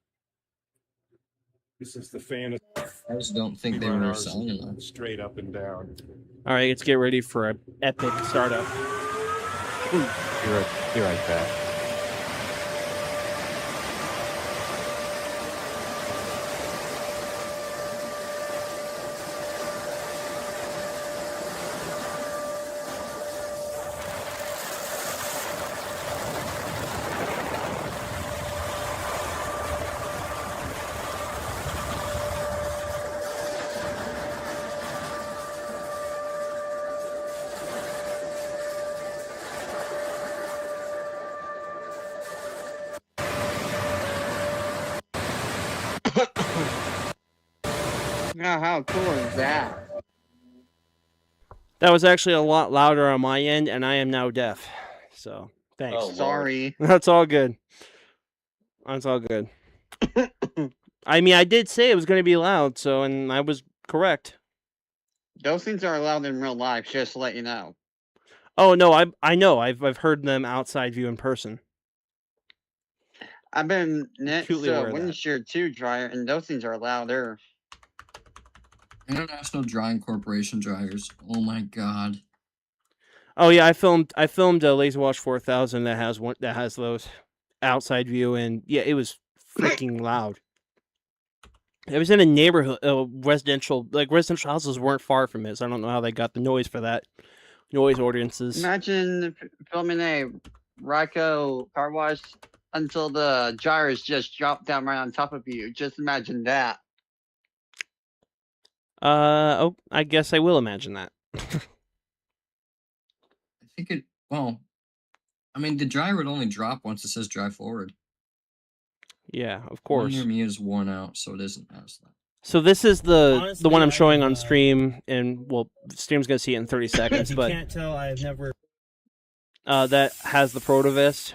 This is the fan I just don't think they run were ours selling enough. straight up and down. All right, let's get ready for an epic startup. Be right back. Now, how cool is that? That was actually a lot louder on my end, and I am now deaf. So thanks. Oh, Lord. Sorry. That's all good. That's all good. I mean, I did say it was going to be loud, so and I was correct. Those things are allowed in real life, just to let you know. Oh no, I know. I've heard them outside view in person. I've been next Acutely to aware a of that. wind shear 2 dryer, and those things are louder. International Drying Corporation dryers. Oh my god. Oh yeah, I filmed a Laser Wash 4000 that has those outside view, and yeah, it was freaking loud. It was in a neighborhood, residential houses weren't far from it, so I don't know how they got the noise for that. Noise ordinances. Imagine filming a Ryko car wash until the gyres just drop down right on top of you. Just imagine that. Oh, I guess I will imagine that. I think it. Well, I mean, the gyro would only drop once it says drive forward. Yeah, of One course. near me is worn out, so it isn't as that. So this is the Honestly, one I'm I've, showing on stream, and well, stream's gonna see it in 30 seconds, you but can't tell. I've never. that has the Protovist.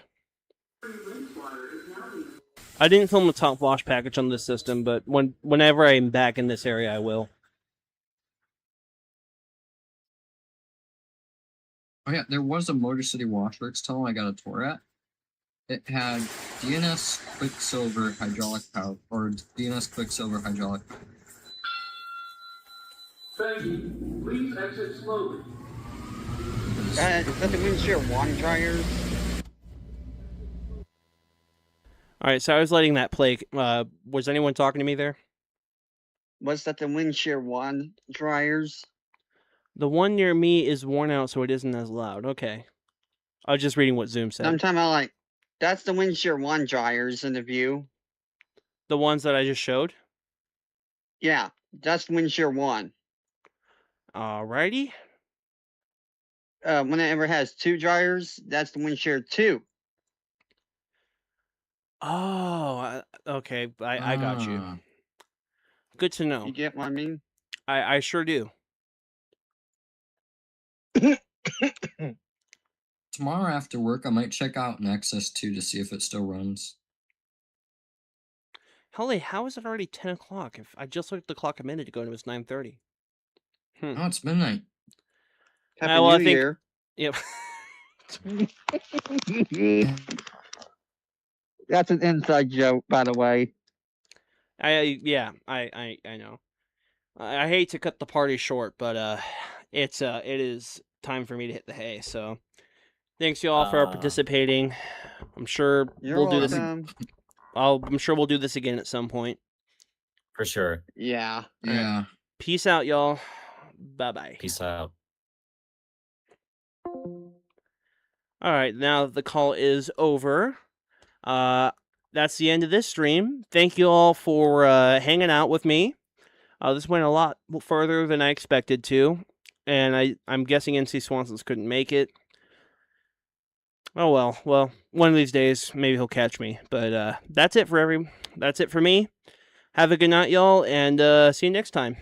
I didn't film the top wash package on this system, but whenever I'm back in this area, I will. Oh yeah, there was a Motor City Washworks tunnel I got a tour at. It had DNS Quicksilver hydraulic power, or DNS Quicksilver hydraulic power. Thank you. Please exit slowly. Is that the wind shear one dryers? All right, so I was letting that play. Was anyone talking to me there? Was that the wind shear one dryers? The one near me is worn out, so it isn't as loud. Okay. I was just reading what Zoom said. I'm talking about like, that's the wind shear one dryers in the view. The ones that I just showed? Yeah, that's the wind shear one. Alrighty. Whenever it has two dryers, that's the wind shear two. Oh, okay. I got you. Ah. Good to know. You get what I mean? I sure do. Tomorrow after work, I might check out Nexus 2 to see if it still runs. Holly, how is it already 10 o'clock? If I just looked at the clock a minute ago and it was 9:30. Oh, it's midnight. Happy well, I New think- Year. Yep. That's an inside joke, by the way. I know. I hate to cut the party short, but it is time for me to hit the hay. So, thanks y'all for participating. I'm sure You're we'll do this. welcome. I'm sure we'll do this again at some point. For sure. Yeah. Yeah. Peace out, y'all. Bye bye. Peace out. All right, now that the call is over, that's the end of this stream. Thank you all for hanging out with me. This went a lot further than I expected to, and I'm guessing NC Swanson's couldn't make it. Oh well, one of these days maybe he'll catch me. But that's it for me. Have a good night, y'all, and see you next time.